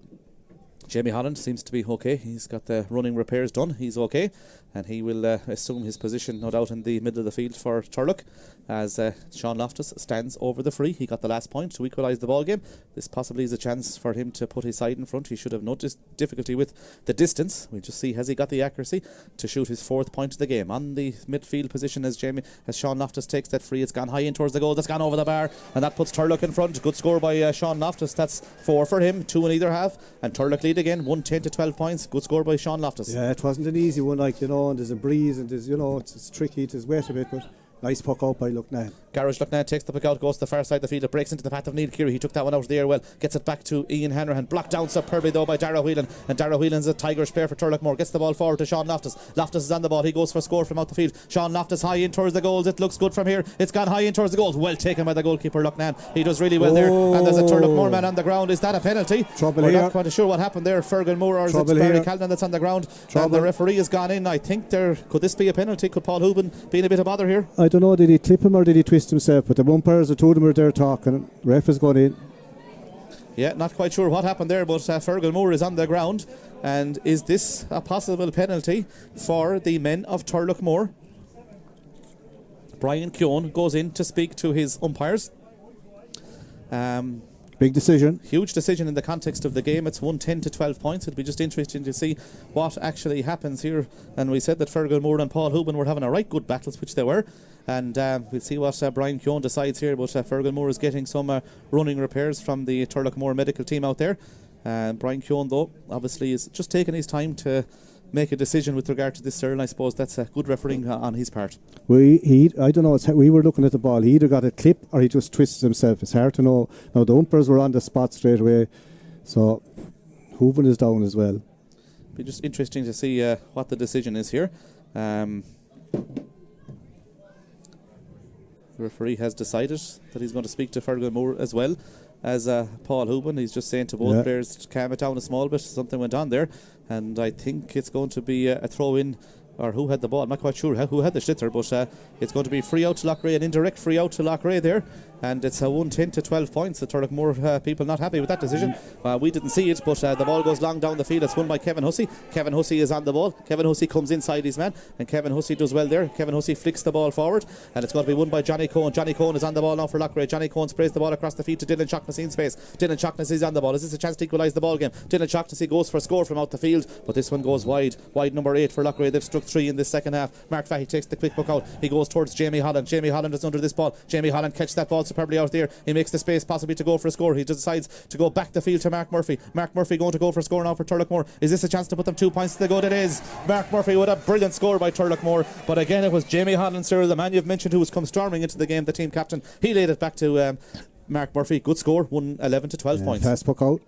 Jamie Holland seems to be okay. He's got the running repairs done. He's okay, and he will assume his position, no doubt, in the middle of the field for Turlough, as Sean Loftus stands over the free. He got the last point to equalise the ball game. This possibly is a chance for him to put his side in front. He should have noticed difficulty with the distance. We'll just see, has he got the accuracy to shoot his 4th point of the game on the midfield position as Sean Loftus takes that free. It's gone high in towards the goal. That's gone over the bar, and that puts Turlough in front. Good score by Sean Loftus. That's 4 for him, 2 in either half, and Turlough lead again, 1-10 to 12 points. Good score by Sean Loftus. Yeah, it wasn't an easy one, and there's a breeze, and there's, it's tricky, it's wet a bit, but nice puck out by Loughnane. Garage Loughnane takes the puck out, goes to the far side of the field. It breaks into the path of Neil Keary. He took that one out of the air well. Gets it back to Ian Hanrahan. Blocked down superbly though by Dara Whelan. And Dara Whelan's a Tigers player for Turloughmore. Gets the ball forward to Sean Loftus. Loftus is on the ball. He goes for a score from out the field. Sean Loftus high in towards the goals. It looks good from here. It's gone high in towards the goals. Well taken by the goalkeeper Loughnane. He does really well there. And there's a Turloughmore man on the ground. Is that a penalty? We're not quite sure what happened there. Fergal Moore, or is it Barry Callan that's on the ground? And the referee has gone in. I think could this be a penalty? Could Paul Houban be in a bit of bother here? I don't know. Did he clip him or did he twist himself? But the umpires, the two of them are there talking. Ref is going in. Yeah, not quite sure what happened there, but Fergal Moore is on the ground. And is this a possible penalty for the men of Turloughmore? Brian Keown goes in to speak to his umpires. Big decision. Huge decision in the context of the game. It's 1-10 to 12 points. It'll be just interesting to see what actually happens here. And we said that Fergal Moore and Paul Houban were having a right good battles, which they were. And we'll see what Brian Keown decides here. But Fergal Moore is getting some running repairs from the Turloughmore medical team out there. Brian Keown, though, obviously is just taking his time to make a decision with regard to this, sir, and I suppose that's a good refereeing on his part. I don't know, we were looking at the ball. He either got a clip or he just twisted himself. It's hard to know. Now, the umpires were on the spot straight away, so Houban is down as well. Be just interesting to see what the decision is here. The referee has decided that he's going to speak to Fergal Moore as well as Paul Houban. He's just saying to both players to calm it down a small bit. Something went on there, and I think it's going to be a throw in, or who had the ball. I'm not quite sure who had the schlitzer, but it's going to be free out to Loughrea, an indirect free out to Loughrea there, and it's a 110 to 12 points. The Turloughmore people not happy with that decision. We didn't see it, but the ball goes long down the field. It's won by Kevin Hussey. Kevin Hussey is on the ball. Kevin Hussey comes inside his man, and Kevin Hussey does well there. Kevin Hussey flicks the ball forward, and it's going to be won by Johnny Cohen. Johnny Cohen is on the ball now for Loughrea. Johnny Cohen sprays the ball across the field to Dylan Shaughnessy in space. Dylan Shaughnessy is on the ball. Is this a chance to equalise the ball game? Dylan Shaughnessy goes for a score from out the field, but this one goes wide. Wide number 8 for Loughrea. They've struck 3 in this second half. Mark Fahey takes the quick puck out. He goes towards Jamie Holland. Jamie Holland is under this ball. Jamie Holland catches that ball superbly out there. He makes the space possibly to go for a score. He decides to go back the field to Mark Murphy. Mark Murphy going to go for a score now for Turloughmore. Is this a chance to put them 2 points to the good? It is. Mark Murphy with a brilliant score by Turloughmore, but again it was Jamie Holland, Cyril, the man you've mentioned, who has come storming into the game, the team captain. He laid it back to Mark Murphy. Good score, 11 to 12 points. Fast puck out.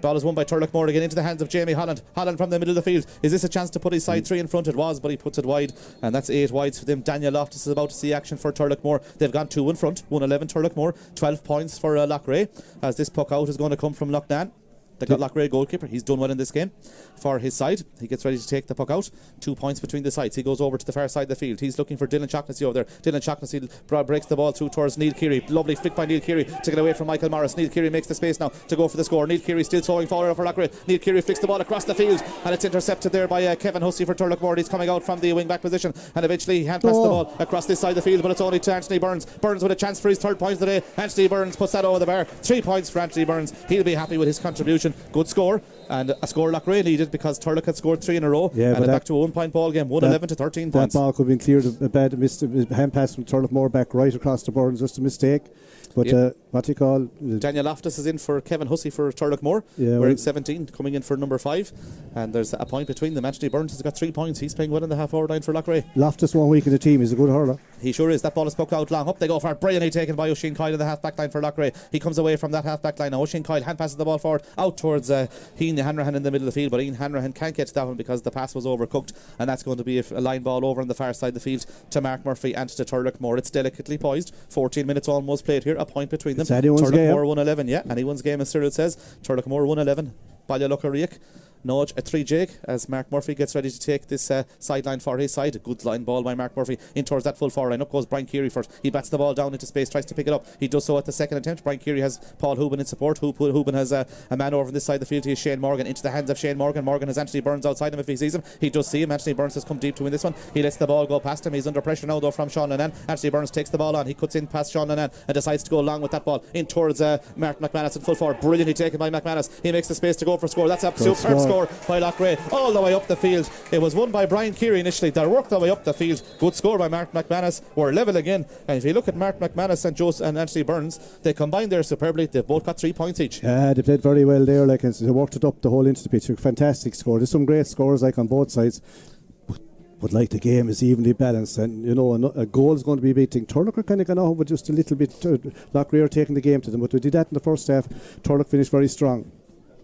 Ball is won by Turloughmore again into the hands of Jamie Holland. Holland from the middle of the field. Is this a chance to put his side 3 in front? It was, but he puts it wide, and that's 8 wides for them. Daniel Loftus is about to see action for Turloughmore. They've gone 2 in front, 111 Turloughmore, 12 points for Loughrea, as this puck out is going to come from Loughnane. The Loughrea goalkeeper, he's done well in this game for his side. He gets ready to take the puck out. 2 points between the sides. He goes over to the far side of the field. He's looking for Dylan Shaughnessy over there. Dylan Shaughnessy breaks the ball through towards Neil Keary. Lovely flick by Neil Keary to get away from Michael Morris. Neil Keary makes the space now to go for the score. Neil Keary still throwing forward for Loughrea. Neil Keary flicks the ball across the field, and it's intercepted there by Kevin Hussey for Turloughmore. He's coming out from the wing back position, and eventually he hand passed the ball across this side of the field, but it's only to Anthony Burns. Burns with a chance for his 3rd point of the day. Anthony Burns puts that over the bar. 3 points for Anthony Burns. He'll be happy with his contribution. Good score, and a score Loughrea needed because Turlough had scored 3 in a row, and back to a 1 point ball game, 11 to 13 points. That ball could have been cleared. A bad hand pass from Turloughmore back right across the board, just a mistake. But what do you call? Daniel Loftus is in for Kevin Hussey for Turloughmore, wearing 17, coming in for number 5, and there's a point between them. Anthony Burns has got 3 points. He's playing well in the half-hour line for Loughrea. Loftus 1 week in the team. He's a good hurler. He sure is. That ball is poked out long. Up they go for it. Brilliantly taken by Oisin Coyle in the half-back line for Loughrea. He comes away from that half-back line now. Oisin Coyle hand passes the ball forward out towards Ian Hanrahan in the middle of the field, but Ian Hanrahan can't get to that one because the pass was overcooked, and that's going to be a line ball over on the far side of the field to Mark Murphy and to Turloughmore. It's delicately poised. 14 minutes almost played here. A point between them. Turloughmore 111, anyone's game, as Cyril says. Turloughmore 111. Ballyluckariach. Nudge at 3 Jake as Mark Murphy gets ready to take this sideline for his side. A good line ball by Mark Murphy in towards that full forward line. Up goes Brian Keary first. He bats the ball down into space, tries to pick it up. He does so at the second attempt. Brian Keary has Paul Hooban in support. Hooban has a man over on this side of the field. He is Shane Morgan into the hands of Shane Morgan. Morgan has Anthony Burns outside him if he sees him. He does see him. Anthony Burns has come deep to win this one. He lets the ball go past him. He's under pressure now though from Sean Lennon. Anthony Burns takes the ball on. He cuts in past Sean Lennon and decides to go along with that ball in towards Martin McManus in full forward. Brilliantly taken by McManus. He makes the space to go for a score. That's a superb score by Loughrea. All the way up the field. It was won by Brian Keary initially. They worked their way up the field. Good score by Mark McManus. We're level again. And if you look at Mark McManus and Anthony Burns, they combined there superbly. They've both got 3 points each. Yeah, they played very well there. Like, they worked it up the whole into the pitch. Fantastic score. There's some great scores like on both sides. But like the game is evenly balanced, and you know a goal is going to be a big thing. Turlough kind of gone out with just a little bit. Loughrea taking the game to them, but we did that in the first half. Turlough finished very strong.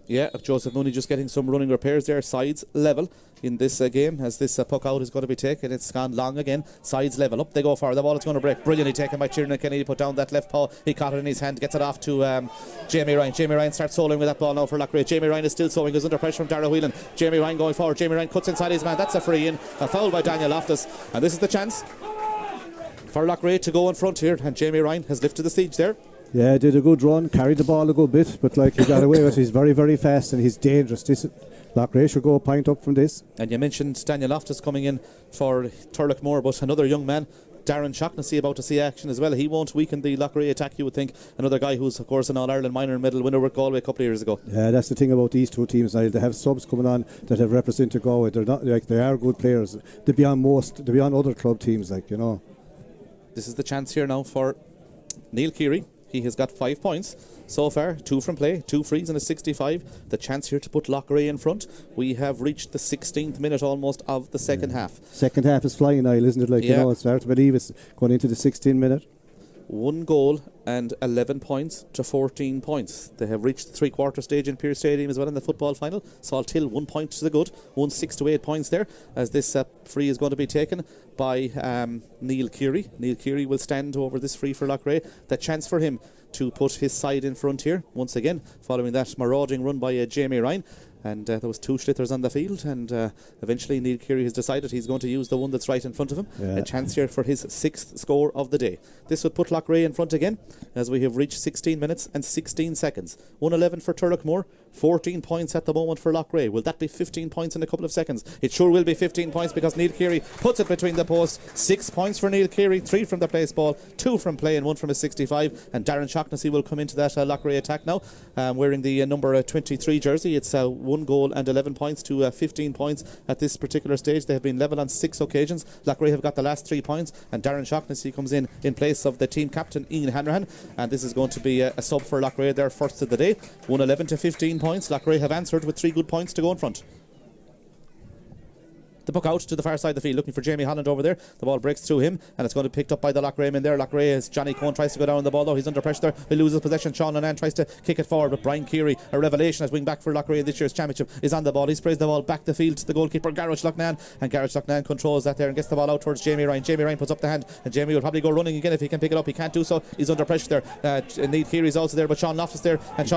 Yeah, Joseph Mooney just getting some running repairs there. Sides level in this game as this puck out is going to be taken. It's gone long again. Sides level. Up they go for the ball. It's going to break. Brilliantly taken by Tiernan Kennedy. Put down that left paw. He caught it in his hand. Gets it off to Jamie Ryan. Jamie Ryan starts soloing with that ball now for Loughrea. Jamie Ryan is still soloing. He's under pressure from Dara Whelan. Jamie Ryan going forward. Jamie Ryan cuts inside his man. That's a free in. A foul by Daniel Loftus. And this is the chance for Loughrea to go in front here. And Jamie Ryan has lifted the siege there. Yeah, did a good run, carried the ball a good bit, but like he got away with it. He's very, very fast and he's dangerous. Loughrea should go a point up from this. And you mentioned Daniel Loftus coming in for Turloughmore, but another young man, Darren Shaughnessy, about to see action as well. He won't weaken the Loughrea attack, you would think. Another guy who's, of course, an All-Ireland minor medal winner with Galway a couple of years ago. Yeah, that's the thing about these two teams now. They have subs coming on that have represented Galway. They're not like they are good players. They're beyond other club teams, like, you know. This is the chance here now for Neil Keary. He has got 5 points so far, 2 from play, 2 frees and a 65. The chance here to put Loughrea in front. We have reached the 16th minute almost of the second half. Second half is flying now, isn't it? Like, you know, it's hard to believe it's going into the 16th minute. 1 goal and 11 points to 14 points. They have reached the three-quarter stage in Pearse Stadium as well in the football final. Salthill 1 point to the good, 6 to 8 points there as this free is going to be taken by Neil Keary. Neil Keary will stand over this free for Loughrea. The chance for him to put his side in front here once again following that marauding run by Jamie Ryan. and there was 2 schlitters on the field, and eventually Neil Keary has decided he's going to use the one that's right in front of him. A chance here for his 6th score of the day. This would put Loughrea in front again, as we have reached 16 minutes and 16 seconds. 111 for Turloughmore, 14 points at the moment for Loughrea. Will that be 15 points in a couple of seconds? It sure will be 15 points, because Neil Keary puts it between the posts. 6 points for Neil Keary, 3 from the place ball, 2 from play and 1 from his 65, and Darren Shaughnessy will come into that Loughrea attack now, wearing the number 23 jersey. It's 1 goal and 11 points to 15 points at this particular stage. They have been level on 6 occasions. Loughrea have got the last 3 points, and Darren Shaughnessy comes in place of the team captain Ian Hanrahan, and this is going to be a sub for Loughrea, their first of the day. 111 to 15 points. Loughrea have answered with 3 good points to go in front. The puck out to the far side of the field, looking for Jamie Holland over there. The ball breaks through him, and it's going to be picked up by the Loughrea men there. Loughrea, as Johnny Cohen tries to go down the ball, though he's under pressure there. He loses possession. Sean Lennon tries to kick it forward, but Brian Keary, a revelation as wing back for Loughrea this year's championship, is on the ball. He sprays the ball back the field to the goalkeeper Gareth Loughnane, and Gareth Loughnane controls that there and gets the ball out towards Jamie Ryan. Jamie Ryan puts up the hand, and Jamie will probably go running again if he can pick it up. He can't do so. He's under pressure there. Neil Keary's also there, but Sean Loftus there, and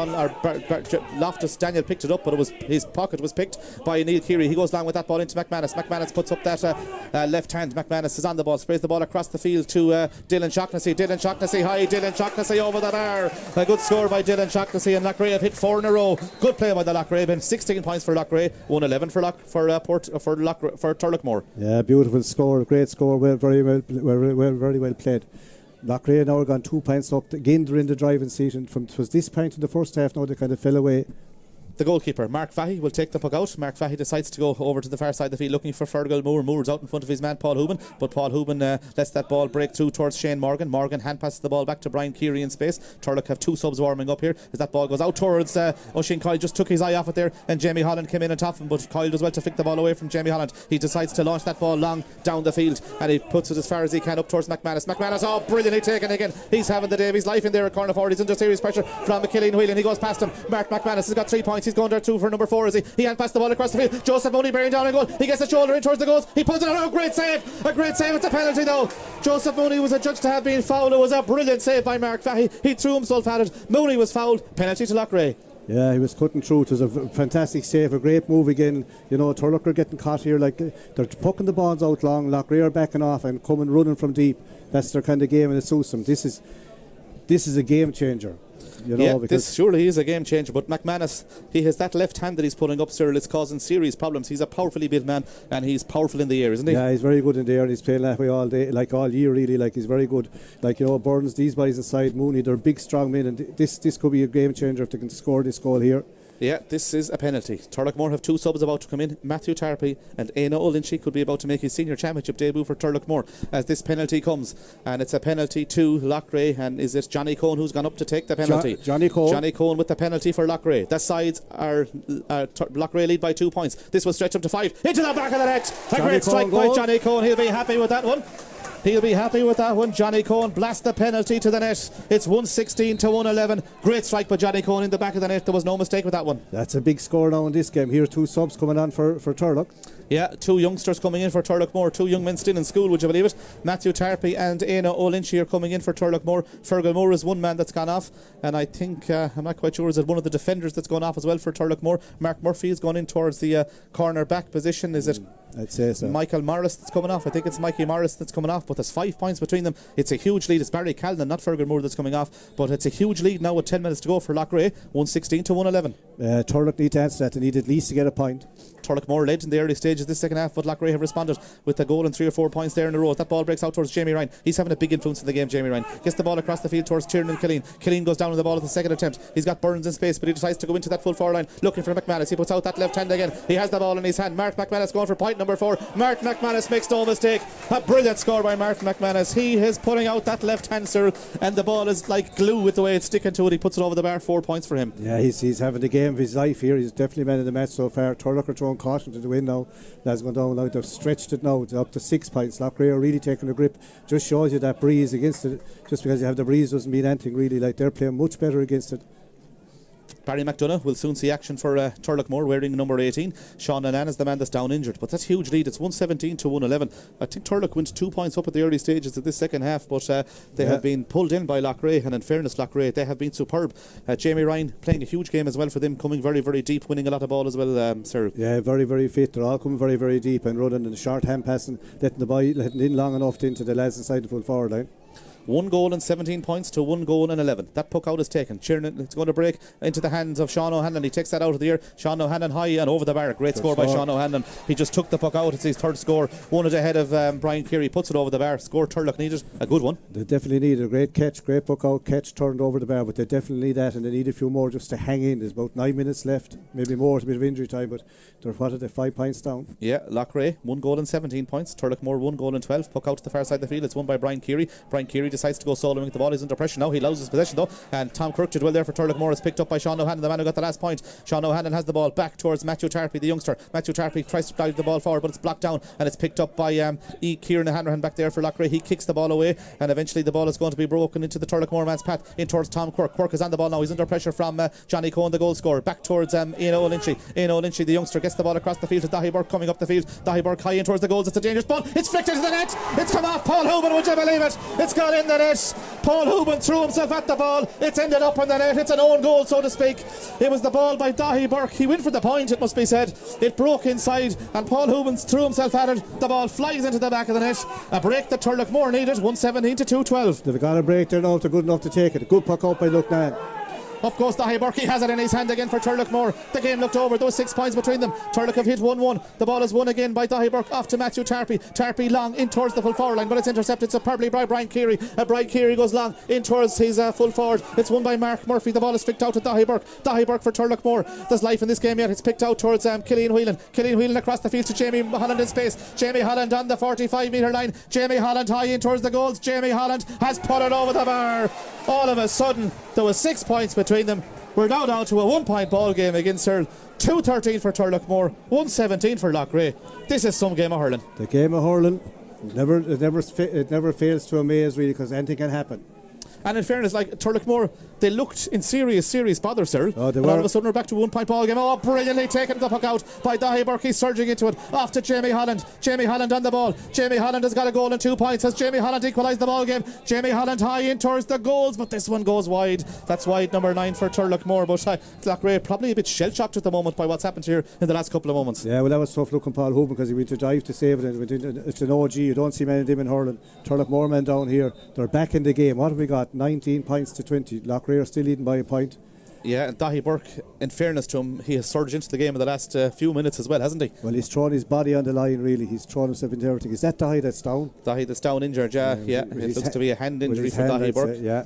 Loftus, Daniel picked it up, but it was his pocket was picked by Neil Keary. He goes long with that ball into McManus. McManus puts up that left hand. McManus is on the ball, sprays the ball across the field to Dylan Shaughnessy. Dylan Shaughnessy over the bar. A good score by Dylan Shaughnessy, and Loughrea have hit 4 in a row. Good play by the Loughrea men. 16 points for Loughrea, 111 for Turloughmore. Yeah, beautiful score, great score, very well played. Loughrea now are gone 2 points up. Again, they're in the driving seat, and from it was this point in the first half, now they kind of fell away. The goalkeeper, Mark Fahey, will take the puck out. Mark Fahey decides to go over to the far side of the field looking for Fergal Moore. Moore's out in front of his man Paul Hooban, but Paul Hooban lets that ball break through towards Shane Morgan. Morgan hand passes the ball back to Brian Keary in space. Turlough have 2 subs warming up here as that ball goes out towards Oisin Coyle. Just took his eye off it there, and Jamie Holland came in on top of him, but Coyle does well to flick the ball away from Jamie Holland. He decides to launch that ball long down the field, and he puts it as far as he can up towards McManus. Oh, brilliantly taken again. He's having the day of his life in there at corner forward. He's under serious pressure from McKilleen Whelan. He goes past him. Mark McManus has got 3 points. He's going there 2 for number 4, is he? He hand passed the ball across the field. Joseph Mooney bearing down and goal. He gets the shoulder in towards the goals. He pulls it out. A great save. It's a penalty though. Joseph Mooney was adjudged to have been fouled. It was a brilliant save by Mark Fahey. He threw himself at it. Mooney was fouled. Penalty to Loughrea. Yeah, he was cutting through. It was a fantastic save, a great move again. You know, Turlough are getting caught here, like they're pucking the balls out long. Loughrea are backing off and coming running from deep. That's their kind of game, and it suits them. This is a game changer. You know, yeah, this surely is a game changer, but McManus, he has that left hand that he's pulling up, Cyril. It's causing serious problems. He's a powerfully built man, and he's powerful in the air, isn't he? Yeah, he's very good in the air. He's playing that way all day, like all year really. Like he's very good. Like, you know, Burns, these boys inside, Mooney, they're big strong men, and this could be a game changer if they can score this goal here. Yeah, this is a penalty. Turloughmore have 2 subs about to come in. Matthew Tarpey and Éanna O'Lynch could be about to make his senior championship debut for Turloughmore as this penalty comes, and it's a penalty to Loughrea. And is it Johnny Cohen who's gone up to take the penalty? Johnny Cohen with the penalty for Loughrea. The sides are Loughrea lead by 2 points. This will stretch up to 5 into the back of the net. A great strike by Johnny Cohen. He'll be happy with that one. Johnny Cohen blasts the penalty to the net. It's 116 to 111. Great strike by Johnny Cohen in the back of the net. There was no mistake with that one. That's a big score now in this game. Here's 2 subs coming on for Turlough. Yeah, 2 youngsters coming in for Turloughmore. 2 young men still in school, would you believe it? Matthew Tarpey and Éanna O'Lynch are coming in for Turloughmore. Fergal Moore is one man that's gone off, and I think, I'm not quite sure, is it one of the defenders that's gone off as well for Turloughmore? Mark Murphy has gone in towards the corner back position. Is it I'd say so. Michael Morris that's coming off? I think it's Mikey Morris that's coming off, but there's 5 points between them. It's a huge lead. It's Barry Callan, not Fergal Moore, that's coming off, but it's a huge lead now with 10 minutes to go for Loughrea. 116 to 111. Turlough need to answer that. They need at least to get a point. Turloughmore led in the early stages this second half, but Loughrea have responded with a goal and 3 or 4 points there in a row. That ball breaks out towards Jamie Ryan. He's having a big influence in the game, Jamie Ryan. Gets the ball across the field towards Tiernan Killeen. Killeen goes down on the ball at the second attempt. He's got Burns in space, but he decides to go into that full forward line looking for McManus. He puts out that left hand again. He has the ball in his hand. Mark McManus going for point number 4. Mark McManus makes no mistake. A brilliant score by Mark McManus. He is putting out that left hand, sir, and the ball is like glue with the way it's sticking to it. He puts it over the bar. 4 points for him. Yeah, he's having the game of his life here. He's definitely man of the match so far. Turlough are throwing caution to the wind now. That's gone down now. They've stretched it now. It's up to 6 points. Loughrea are really taking a grip. Just shows you that breeze against it. Just because you have the breeze doesn't mean anything really. Like, they're playing much better against it. Barry McDonough will soon see action for Turloughmore wearing number 18. Sean Annan is the man that's down injured, but that's a huge lead. It's 117 to 111. I think Turlough went 2 points up at the early stages of this second half, but they have been pulled in by Loughrea, and in fairness, Loughrea, they have been superb. Jamie Ryan playing a huge game as well for them, coming very, very deep, winning a lot of ball as well, Cyril. Yeah, very, very fit. They're all coming very, very deep and running in the short hand passing, letting in long enough into the lads inside the full forward line. 1 goal and 17 points to 1 goal and 11. That puck out is taken. Tiernan, it's going to break into the hands of Sean O'Hanlon. He takes that out of the air. Sean O'Hanlon high and over the bar. Great score by Sean O'Hanlon. He just took the puck out. It's his third score. Won it ahead of Brian Keary. Puts it over the bar. Score Turlough needed. A good one. They definitely need a great catch, great puck out, catch turned over the bar, but they definitely need that, and they need a few more just to hang in. There's about 9 minutes left, maybe more. It's a bit of injury time, but they're 5 points down. Yeah, Loughrea 1 goal and 17 points. Turloughmore 1 goal and 12. Puck out to the far side of the field. It's won by Brian Keary. Brian Keary decides to go soloing. The ball is under pressure now. He loses possession though, and Tom Kirk did well there for Turloughmore. Is picked up by Sean O'Hanlon, the man who got the last point. Sean O'Hanlon has the ball back towards Matthew Tarpey, the youngster. Matthew Tarpey tries to drive the ball forward, but it's blocked down, and it's picked up by Kieran Hanrahan back there for Loughrea. He kicks the ball away, and eventually the ball is going to be broken into the Turloughmore man's path in towards Tom Quirk. Quirk is on the ball now. He's under pressure from Johnny Cohen, the goal scorer. Back towards Ian O'Lynchy. Ian O'Lynchy, the youngster, gets the ball across the field to Dahi Burke coming up the field. Dahi Burke high in towards the goals. It's a dangerous ball. It's flicked into the net. It's come off Paul Houben. Would you believe it? It's gone in the net. Paul Houben threw himself at the ball. It's ended up in the net. It's an own goal, so to speak. It was the ball by Dahi Burke. He went for the point, it must be said. It broke inside, and Paul Houben threw himself at it. The ball flies into the back of the net. A break that Turloughmore needed. 117 to 212. They've got a break there now. They're good enough to take it. A good puck out by Loughrea. Up goes Dahi Burke. He has it in his hand again for Turloughmore. The game looked over. Those 6 points between them. Turlough have hit 1-1. The ball is won again by Dahi Burke off to Matthew Tarpey. Tarpey long in towards the full forward line, but it's intercepted superbly by Brian Keary. Brian Keary goes long in towards his full forward. It's won by Mark Murphy. The ball is flicked out to Dahi Burke. Dahi Burke for Turloughmore. There's life in this game yet. It's picked out towards Killian Whelan. Killian Whelan across the field to Jamie Holland in space. Jamie Holland on the 45 metre line. Jamie Holland high in towards the goals. Jamie Holland has put it over the bar. All of a sudden there was 6 points between them. We're now down to a 1 point ball game against Searle. 2-13 for Turloughmore, 1-17 for Loughrea. This is some game of hurling. The game of hurling, it never fails to amaze really, because anything can happen. And in fairness, like Turloughmore, they looked in serious bother, sir. Oh, and all of a sudden we're back to 1 point ball game. Oh, brilliantly taken the puck out by Dahi Burke. He's surging into it. Off to Jamie Holland. Jamie Holland on the ball. Jamie Holland has got a goal and 2 points. Has Jamie Holland equalised the ball game? Jamie Holland high in towards the goals, but this one goes wide. That's wide, number 9 for Turloughmore. But Loughrea probably a bit shell-shocked at the moment by what's happened here in the last couple of moments. Yeah, well, that was tough looking Paul Houben, because he went to dive to save it. It's an OG. You don't see many of them in hurling. Turloughmore men down here. They're back in the game. What have we got? 19 points to 20. Loughrea are still leading by a point. Yeah, and Dahi Burke, in fairness to him, he has surged into the game in the last few minutes as well, hasn't he? Well, he's thrown his body on the line, really. He's thrown himself into everything. Is that Dahi that's down? Dahi that's down injured, yeah. It looks to be a hand injury for Dahi Burke. Yeah.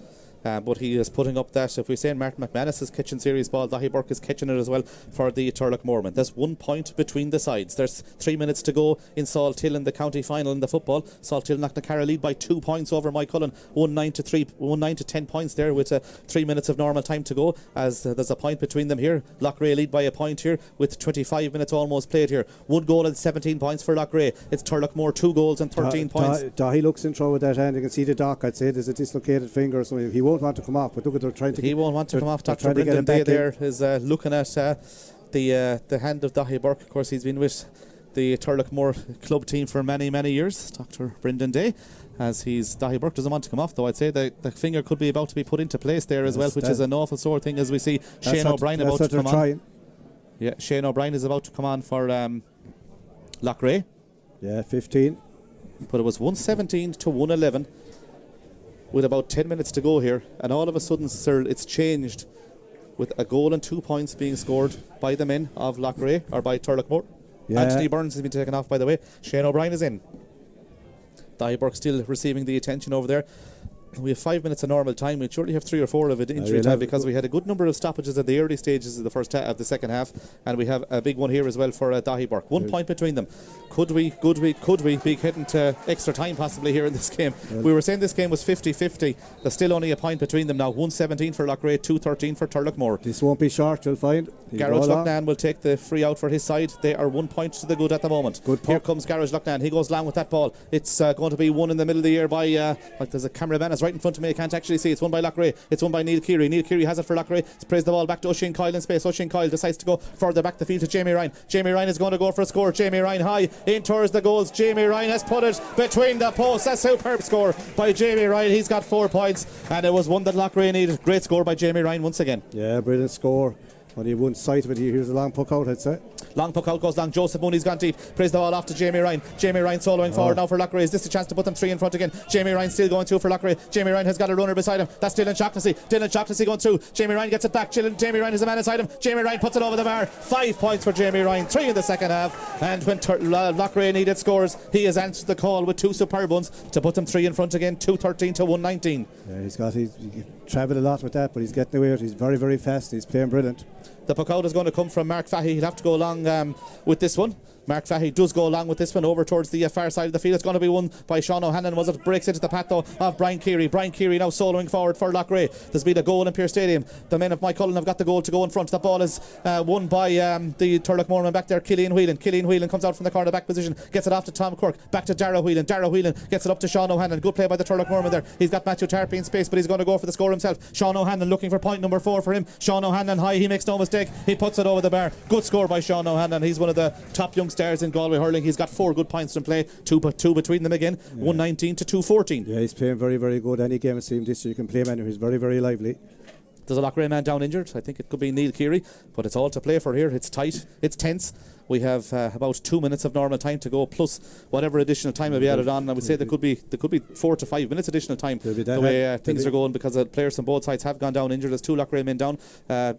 But he is putting up that. If we're saying Martin McManus is catching serious ball, Dahi Burke is catching it as well for the Turloughmore men. There's 1 point between the sides. There's 3 minutes to go in Salthill in the county final in the football. Salthill knocked the Cara lead by 2 points over Moycullen, 1-9 to 10 points there with 3 minutes of normal time to go, as there's a point between them here. Loughrea lead by a point here with 25 minutes almost played here. 1 goal and 17 points for Loughrea. It's Turloughmore 2 goals and 13 points. Dahi looks in trouble with that hand. You can see the dock. I'd say there's a dislocated finger or something. He won't want to come off, but look at, they're trying to. He won't want to come off. Dr. Brendan Day there is looking at the hand of Dahi Burke. Of course, he's been with the Turloughmore club team for many years, Dr. Brendan Day, as Dahi Burke doesn't want to come off, though. I'd say the finger could be about to be put into place there as well, which is an awful sore thing, as we see Shane O'Brien about to come on. Yeah, Shane O'Brien is about to come on for Loughrea. Yeah, 15. But it was 117 to 111 with about 10 minutes to go here, and all of a sudden, sir, it's changed with a goal and 2 points being scored by the men of Loughrea, or by Turloughmore. Yeah. Anthony Burns has been taken off, by the way. Shane O'Brien is in. Dahi Burke still receiving the attention over there. We have 5 minutes of normal time. We'd surely have 3 or 4 of it injury time, because we had a good number of stoppages at the early stages of the first of the second half, and we have a big one here as well for Dahi Burke. 1 point between them. Could we be heading to extra time possibly here in this game? We were saying this game was 50-50. There's still only a point between them now. 117 for Loughrea, 2-13 for Turloughmore. This won't be short, you'll find. Garage Loughnane will take the free out for his side. They are 1 point to the good at the moment. Here comes Garage Loughnane. He goes long with that ball. It's going to be one in the middle of the air by there's a cameraman That's right in front of me. I can't actually see. It's won by Loughrea. It's won by Neil Keary. Neil Keary has it for Loughrea. Sprays the ball back to Oisin Coyle in space. Oisin Coyle decides to go further back the field to Jamie Ryan. Jamie Ryan is going to go for a score. Jamie Ryan high in towards the goals. Jamie Ryan has put it between the posts. A superb score by Jamie Ryan. He's got 4 points, and it was one that Loughrea needed. Great score by Jamie Ryan once again. Yeah, brilliant score. When he won sight of it, here's a long puck out, I'd say. Long puck out goes long. Joseph Mooney's gone deep. Plays the ball off to Jamie Ryan. Jamie Ryan soloing forward now for Loughrea. Is this a chance to put them 3 in front again? Jamie Ryan still going through for Loughrea. Jamie Ryan has got a runner beside him. That's Dylan Shaughnessy. Dylan Shaughnessy going through. Jamie Ryan gets it back. Jamie Ryan is a man inside him. Jamie Ryan puts it over the bar. 5 points for Jamie Ryan. 3 in the second half. And when Loughrea needed scores, he has answered the call with 2 superb ones to put them 3 in front again. 2-13 to 1-19. Yeah, he travelled a lot with that, but he's getting away with it. He's very, very fast. He's playing brilliant. The puck out is going to come from Mark Fahey. He'll have to go along with this one. Mark Fahey does go along with this one over towards the far side of the field. It's going to be won by Sean O'Hanlon. Was it? Breaks into the path though of Brian Keary. Brian Keary now soloing forward for Loughrea. There's been a goal in Pearse Stadium. The men of Mike Cullen have got the goal to go in front. The ball is won by the Turloughmore man back there, Killian Whelan. Killian Whelan comes out from the corner back position, gets it off to Tom Quirk, back to Darragh Whelan. Darragh Whelan gets it up to Sean O'Hanlon. Good play by the Turloughmore man there. He's got Matthew Tarpey in space, but he's going to go for the score himself. Sean O'Hanlon looking for point number 4 for him. Sean O'Hanlon high, he makes no mistake. He puts it over the bar. Good score by Sean O'Hanlon. He's one of the top young stars in Galway hurling. He's got 4 good points in play, two between them again. 1-19 to 2-14. Yeah, he's playing very, very good. Any game I see him this year, you can play him anywhere. He's very, very lively. There's a Loughrea man down injured. I think it could be Neil Keary, but it's all to play for here. It's tight, it's tense. We have about 2 minutes of normal time to go, plus whatever additional time will be added on. I would say there could be 4 to 5 minutes additional time the way things are going, because the players on both sides have gone down injured. There's 2 Loughrea men down,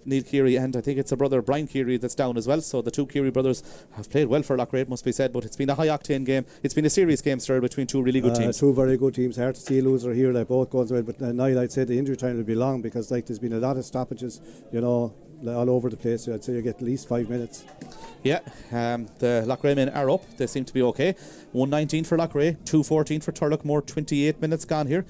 Neil Keary, and I think it's a brother Brian Keary that's down as well. So the 2 Keary brothers have played well for Loughrea, it must be said, but it's been a high octane game. It's been a serious game, sir, between 2 really good teams. 2 very good teams. Hard to see a loser here. Like both goals well, but Niall, I'd say the injury time will be long, because like there's been a lot of stoppages, you know, all over the place. So I'd say you get at least 5 minutes. Yeah, the Loughrea men are up. They seem to be okay. 1-19 for Loughrea, 2-14 for Turloughmore. 28 minutes gone here.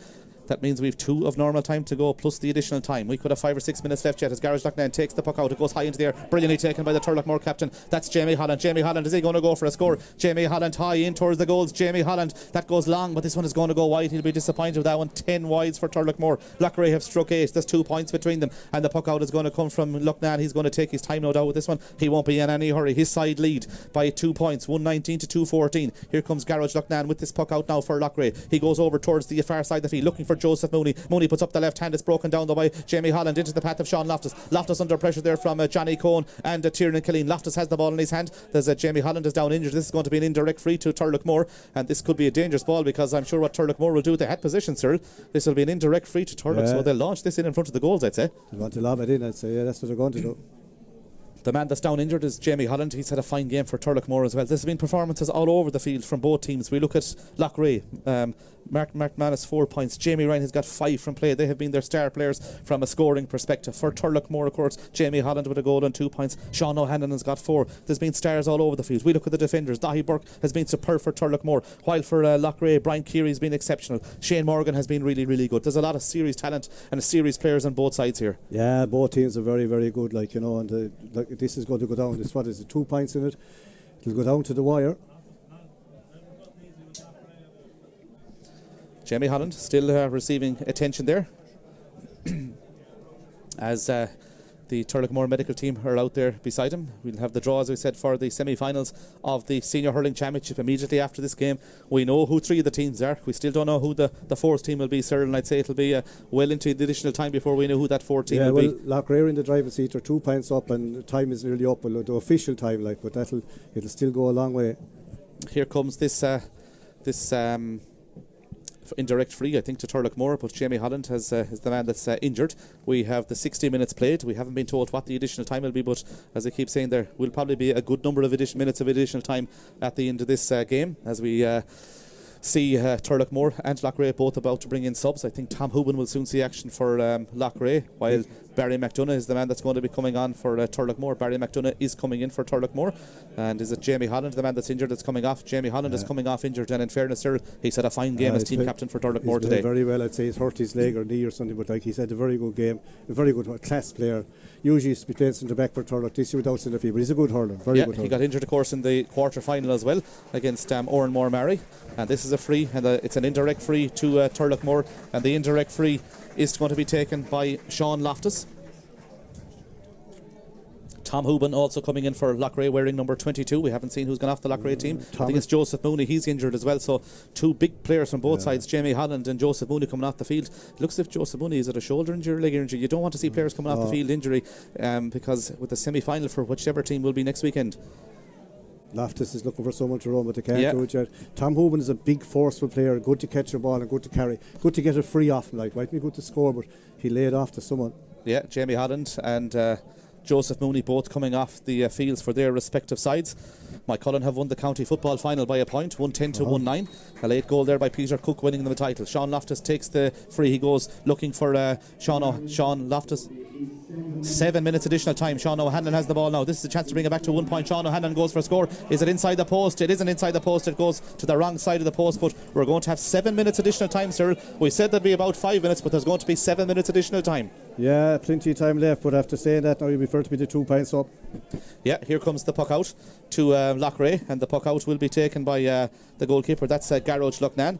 That means we've 2 of normal time to go, plus the additional time. We could have 5 or 6 minutes left yet as Garage Loughnane takes the puck out. It goes high into the air, brilliantly taken by the Turloughmore captain. That's Jamie Holland. Jamie Holland, is he going to go for a score? Jamie Holland high in towards the goals. Jamie Holland, that goes long, but this one is going to go wide. He'll be disappointed with that one. 10 wides for Turloughmore. Loughrea have struck 8. There's 2 points between them, and the puck out is going to come from Loughnane. He's going to take his time, no doubt, with this one. He won't be in any hurry. His side lead by 2 points, 1-19 to 2-14. Here comes Garage Loughnane with this puck out now for Loughrea. He goes over towards the far side of the field, looking for Joseph Mooney. Mooney puts up the left hand. It's broken down by Jamie Holland into the path of Sean Loftus. Loftus under pressure there from Johnny Cohn and Tiernan Killeen. Loftus has the ball in his hand. There's Jamie Holland is down injured. This is going to be an indirect free to Turloughmore, and this could be a dangerous ball, because I'm sure what Turloughmore will do, they had possession, sir. This will be an indirect free to Turlough, so they'll launch this in front of the goals, I'd say. They want to lob it in, I'd say. Yeah, that's what they're going to do. The man that's down injured is Jamie Holland. He's had a fine game for Turloughmore as well. There's been performances all over the field from both teams. We look at Loughrea. Mark Manus 4 points. Jamie Ryan has got 5 from play. They have been their star players from a scoring perspective. For Turloughmore, of course, Jamie Holland with a goal and 2 points. Sean O'Hanlon has got 4. There's been stars all over the field. We look at the defenders. Dahi Burke has been superb for Turloughmore, while for Loughrea, Brian Keary has been exceptional. Shane Morgan has been really, really good. There's a lot of serious talent and serious players on both sides here. Yeah, both teams are very, very good. Like, you know, and this is going to go down. This, what is it, 2 points in it? It'll go down to the wire. Jamie Holland still receiving attention there as the Turloughmore medical team are out there beside him. We'll have the draw, as we said, for the semi-finals of the Senior Hurling Championship immediately after this game. We know who 3 of the teams are. We still don't know who the 4th team will be, sir, and I'd say it'll be well into the additional time before we know who that 4th team will be. Loughrea in the driving seat are 2 points up, and time is nearly up. Well, the official time, like, but it'll still go a long way. Here comes this indirect free, I think, to Turloughmore, but Jamie Holland is the man that's injured. We have the 60 minutes played. We haven't been told what the additional time will be, but as I keep saying, there will probably be a good number of minutes of additional time at the end of this game, as we see Turloughmore and Loughrea both about to bring in subs. I think Tom Hooban will soon see action for Loughrea, while Barry McDonough is the man that's going to be coming on for Turloughmore. Barry McDonough is coming in for Turloughmore. And is it Jamie Holland, the man that's injured, that's coming off? Jamie Holland is coming off injured, and in fairness, sir, he's had a fine game as team captain for Turloughmore today. Very well, I'd say. He's hurt his leg or knee or something, but like he's had a very good game, a very good class player. Usually he's playing centre back for Turlough this year without centre field, but he's a good hurler, very good hurler. He got injured, of course, in the quarter final as well against Oranmore Mary, and this is is a free, and it's an indirect free to Turloughmore, and the indirect free is going to be taken by Sean Loftus. Tom Hooban also coming in for Loughrea wearing number 22. We haven't seen who's gone off the Loughrea team. I think it's Joseph Mooney. He's injured as well. So two big players from both sides, Jamie Holland and Joseph Mooney, coming off the field. It looks as if Joseph Mooney is at a shoulder injury or leg injury. You don't want to see players coming off the field injury because with the semi-final for whichever team will be next weekend. Loftus is looking for someone to run, but they can't do it yet. Tom Hooban is a big, forceful player, good to catch the ball and good to carry, good to get it free off him. Like, might be good to score, but he laid off to someone. Yeah, Jamie Holland and Joseph Mooney both coming off the fields for their respective sides. Mike Cullen have won the county football final by a point, 110 to 1-9. A late goal there by Peter Cook, winning them the title. Sean Loftus takes the free. He goes looking for Sean Loftus. 7 minutes additional time. Sean O'Hanlon has the ball now. This is a chance to bring it back to 1 point. Sean O'Hanlon goes for a score. Is it inside the post? It isn't inside the post. It goes to the wrong side of the post, but we're going to have 7 minutes additional time, Cyril. We said there'd be about 5 minutes, but there's going to be 7 minutes additional time. Yeah, plenty of time left, but after saying that now you prefer to be the 2 points up. Yeah, here comes the puck out to Loughrea, and the puck out will be taken by the goalkeeper. That's Garage Lucknan.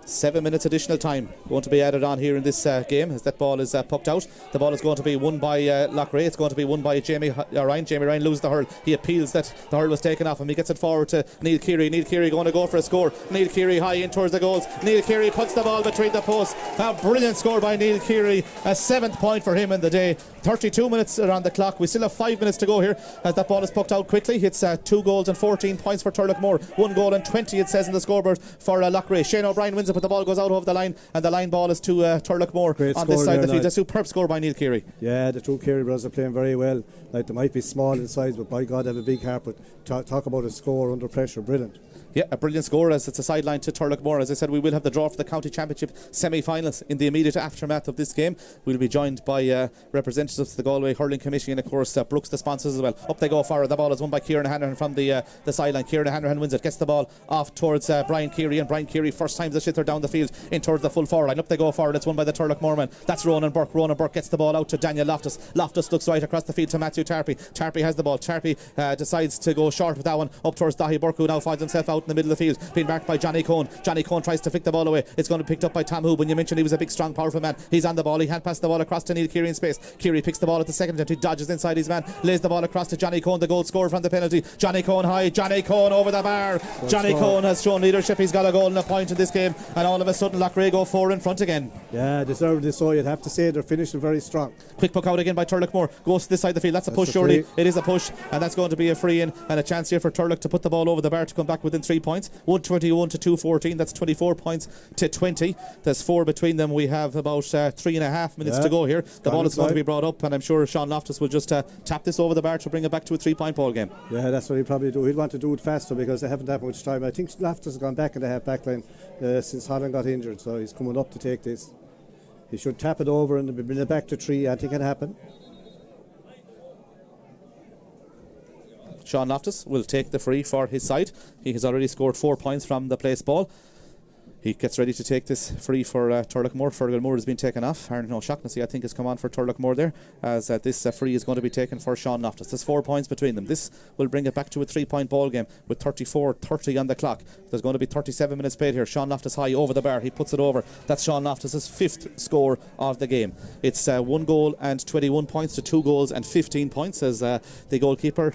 7 minutes additional time going to be added on here in this game as that ball is pucked out. The ball is going to be won by Loughrea. It's going to be won by Jamie Ryan. Jamie Ryan loses the hurl. He appeals that the hurl was taken off him. He gets it forward to Neil Keary. Neil Keary going to go for a score. Neil Keary high in towards the goals. Neil Keary puts the ball between the posts. A brilliant score by Neil Keary. A 7th point for him in the day. 32 minutes around the clock. We still have 5 minutes to go here as that ball is pucked out quickly. It's 2 goals and 14 points for Turloughmore. 1 goal and 20 it says in the scoreboard for Loughrea. Shane O'Brien wins it, but the ball goes out over the line, and the line ball is to Turloughmore on this side of the field. A superb score by Neil Keary. Yeah, the two Keary brothers are playing very well. Like, they might be small in size, but by God they have a big heart. But talk about a score under pressure, brilliant. Yeah, a brilliant score as it's a sideline to Turloughmore. As I said, we will have the draw for the County Championship semi-finals in the immediate aftermath of this game. We'll be joined by representatives of the Galway Hurling Committee and of course Brooks, the sponsors as well. Up they go forward. The ball is won by Kieran Hanrahan from the sideline. Kieran Hanrahan wins it, gets the ball off towards Brian Keary, and Brian Keary first time the shifter down the field in towards the full forward line. Up they go forward. It's won by the Turloughmore man. That's Ronan Burke. Ronan Burke gets the ball out to Daniel Loftus. Loftus looks right across the field to Matthew Tarpey. Tarpey has the ball. Tarpey decides to go short with that one up towards Dahi Burke, who now finds himself out in the middle of the field, being marked by Johnny Cohn. Johnny Cohn tries to flick the ball away. It's going to be picked up by Tom Hooban. You mentioned he was a big, strong, powerful man. He's on the ball. He hand passed the ball across to Neil Keary in space. Keary picks the ball at the second attempt. He dodges inside his man, lays the ball across to Johnny Cohn, the goal scorer from the penalty. Johnny Cohn high. Johnny Cohn over the bar. Johnny Cohn has shown leadership. He's got a goal and a point in this game, and all of a sudden Loughrea go 4 in front again. Yeah, deservedly so. You'd have to say they're finishing very strong. Quick puck out again by Turloughmore. Goes to this side of the field. That's a push, surely. It is a push, and that's going to be a free in, and a chance here for Turlough to put the ball over the bar to come back within 3 points. 121 to 214. That's 24 points to 20. There's 4 between them. We have about 3.5 minutes to go here. The ball is going to be brought up, and I'm sure Sean Loftus will just tap this over the bar to bring it back to a 3-point ball game. Yeah, that's what he'll probably do. He'd want to do it faster because they haven't that much time. I think Loftus has gone back in the half back line since Holland got injured, so he's coming up to take this. He should tap it over and bring it back to 3. I think it can happen. Sean Loftus will take the free for his side. He has already scored 4 points from the place ball. He gets ready to take this free for Turloughmore. Fergal Moore has been taken off. Aaron O'Shaughnessy, I think, has come on for Turloughmore there, as this free is going to be taken for Sean Loftus. There's 4 points between them. This will bring it back to a 3-point ball game with 34:30 on the clock. There's going to be 37 minutes played here. Sean Loftus high over the bar. He puts it over. That's Sean Loftus' 5th score of the game. It's 1 goal and 21 points to 2 goals and 15 points as the goalkeeper,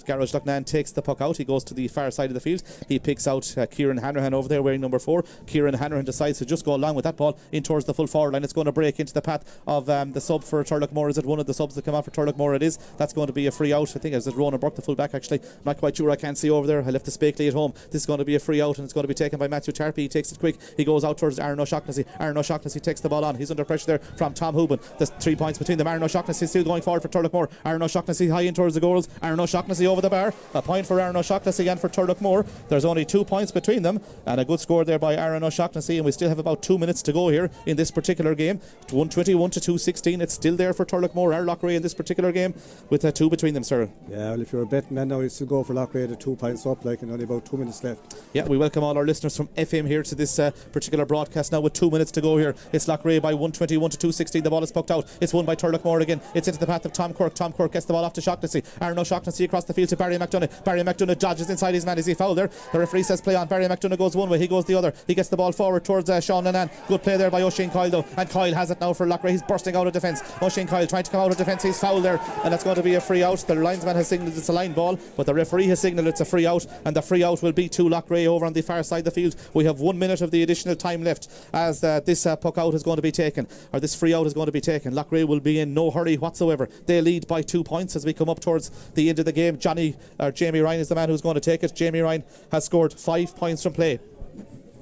Garage Lucknan, takes the puck out. He goes to the far side of the field. He picks out Kieran Hanrahan over there wearing number 4. Kieran Hanrahan decides to just go along with that ball in towards the full forward line. It's going to break into the path of the sub for Turloughmore. Is it one of the subs that come out for Turloughmore? It is. That's going to be a free out. I think it's Ronan Burke, the full back, actually. I'm not quite sure. I can't see over there. I left the Spakely at home. This is going to be a free out, and it's going to be taken by Matthew Tarpey. He takes it quick. He goes out towards Aaron O'Shaughnessy. Aaron O'Shaughnessy takes the ball on. He's under pressure there from Tom Hooban. There's 3 points between them. Aaron O'Shaughnessy still going forward for Turloughmore. Aaron O'Shaughnessy high in towards the goals. Aaron O'Shaughnessy over the bar. A point for Aaron O'Shaughnessy and for Turloughmore. There's only 2 points between them, and a good score there by Aaron Aaron O'Shaughnessy, and we still have about 2 minutes to go here in this particular game. 121 to 216. It's still there for Turloughmore or Loughrea in this particular game with 2 between them, sir. Yeah, well, if you're a betting man now, you still go for Loughrea at 2 points up, like, and only about 2 minutes left. Yeah, we welcome all our listeners from FM here to this particular broadcast now with 2 minutes to go here. It's Loughrea by 121 to 216. The ball is poked out. It's won by Turloughmore again. It's into the path of Tom Quirk. Tom Quirk gets the ball off to Shaughnessy. Aaron O'Shaughnessy across the field to Barry McDonough. Barry McDonough dodges inside his man. Is he foul there? The referee says play on. Barry McDonough goes one way, he goes the other. He gets the ball forward towards Sean Nanan. Good play there by Oisin Coyle though, and Coyle has it now for Loughrea. He's bursting out of defence. Oisin Coyle trying to come out of defence. He's foul there, and that's going to be a free out. The linesman has signalled it's a line ball, but the referee has signalled it's a free out, and the free out will be to Loughrea over on the far side of the field. We have 1 minute of the additional time left as this puck out is going to be taken, or this free out is going to be taken. Loughrea will be in no hurry whatsoever. They lead by 2 points as we come up towards the end of the game. Jamie Ryan is the man who's going to take it. Jamie Ryan has scored 5 points from play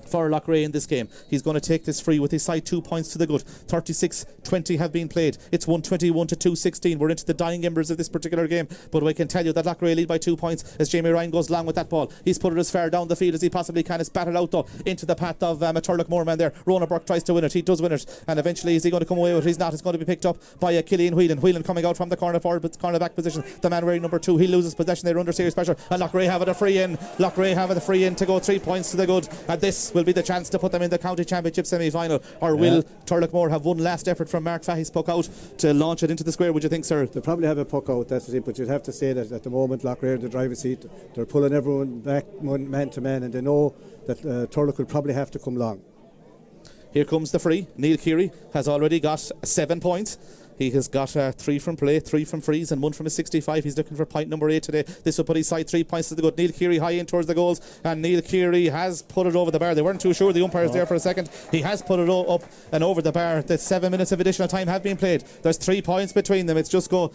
for Loughrea in this game. He's going to take this free with his side 2 points to the good. 36-20 have been played. It's 121 to 216. We're into the dying embers of this particular game, but we can tell you that Loughrea lead by 2 points as Jamie Ryan goes long with that ball. He's put it as far down the field as he possibly can. It's batted out though into the path of a Turloughmore man there. Rona Burke tries to win it. He does win it, and eventually is he going to come away with it? He's not. It's going to be picked up by Killian Whelan. Whelan coming out from the corner forward, but corner back position. The man wearing number 2, he loses possession. They're under serious pressure, and Loughrea have it a free in. Loughrea have it a free in to go 3 points to the good, and this will be the chance to put them in the county championship semi-final. Or will Turloughmore have one last effort from Mark Fahey's puck out to launch it into the square, would you think, sir? They'll probably have a puck out, that's it, but you'd have to say that at the moment Loughrea in the driver's seat, they're pulling everyone back man to man, and they know that Turlough will probably have to come long. Here comes the free. Neil Keary has already got 7 points. He has got 3 from play, 3 from frees, and 1 from a 65. He's looking for point number 8 today. This will put his side 3 points to the good. Neil Keary high in towards the goals, and Neil Keary has put it over the bar. They weren't too sure, the umpire's there for a second. He has put it up and over the bar. The 7 minutes of additional time have been played. There's 3 points between them. It's just go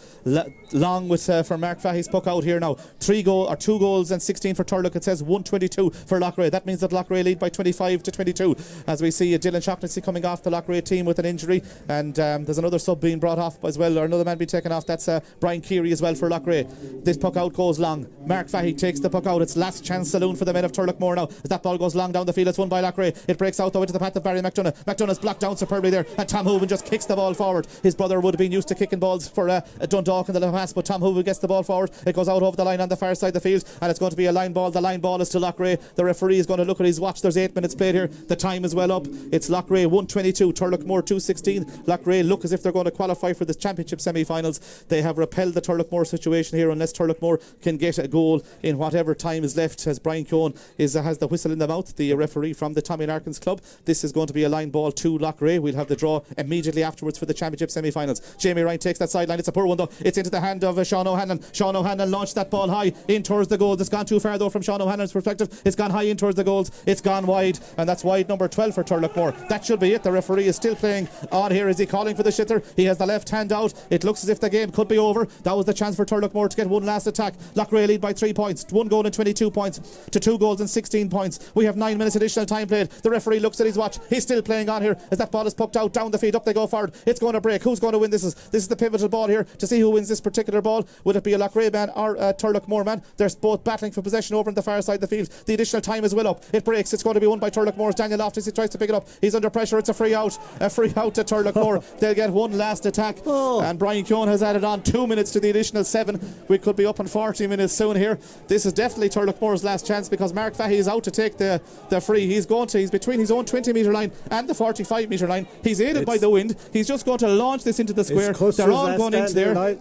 long with for Mark Fahey's puck out here now. 2 goals and 16 for Turlough. It says 122 for Loughrea. That means that Loughrea lead by 25 to 22 as we see Dylan Shaughnessy coming off the Loughrea team with an injury, and there's another sub being brought off as well, or another man being taken off. That's Brian Keary as well for Loughrea. This puck out goes long. Mark Fahey takes the puck out. It's last chance saloon for the men of Turloughmore now as that ball goes long down the field. It's won by Loughrea. It breaks out though into the path of Barry McDonough. McDonough's blocked down superbly there, and Tom Hooven just kicks the ball forward. His brother would have been used to kicking balls for Dundalk in the pass, but Tom Hooven gets the ball forward. It goes out over the line on the far side of the field, and it's going to be a line ball. The line ball is to Loughrea. The referee is going to look at his watch. There's 8 minutes played here. The time is well up. It's Loughrea 122, Turloughmore 216. Loughrea look as if they're going to qualify for the championship semi-finals. They have repelled the Turloughmore situation here unless Turloughmore can get a goal in whatever time is left, as Brian Keown has the whistle in the mouth, the referee from the Tommy Larkins club. This is going to be a line ball to Loughrea. We'll have the draw immediately afterwards for the championship semi-finals. Jamie Ryan takes that sideline. It's a poor one though. It's into the hand of Sean O'Hanlon. Sean O'Hanlon launched that ball high in towards the goals. It's gone too far though from Sean O'Hanlon's perspective. It's gone high in towards the goals. It's gone wide, and that's wide number 12 for Turloughmore. That should be it. The referee is still playing on here. Is he calling for the shitter? He has the left hand out. It looks as if the game could be over. That was the chance for Turloughmore to get one last attack. Loughrea lead by 3 points. 1 goal and 22 points to 2 goals and 16 points. We have 9 minutes additional time played. The referee looks at his watch. He's still playing on here as that ball is poked out down the field. Up they go forward. It's going to break. Who's going to win? This is the pivotal ball here to see who wins this particular ball. Would it be a Loughrea man or a Turloughmore man? They're both battling for possession over on the far side of the field. The additional time is well up. It breaks. It's going to be won by Turloughmore's Daniel Loftus. He tries to pick it up. He's under pressure. It's a free out. A free out to Turloughmore. They'll get one last attack. And Brian Keown has added on 2 minutes to the additional 7. We could be up in 40 minutes soon here. This is definitely Turloughmore's last chance because Mark Fahey is out to take the free. He's between his own 20 metre line and the 45 metre line. He's aided by the wind. He's just going to launch this into the square. They're all going into there.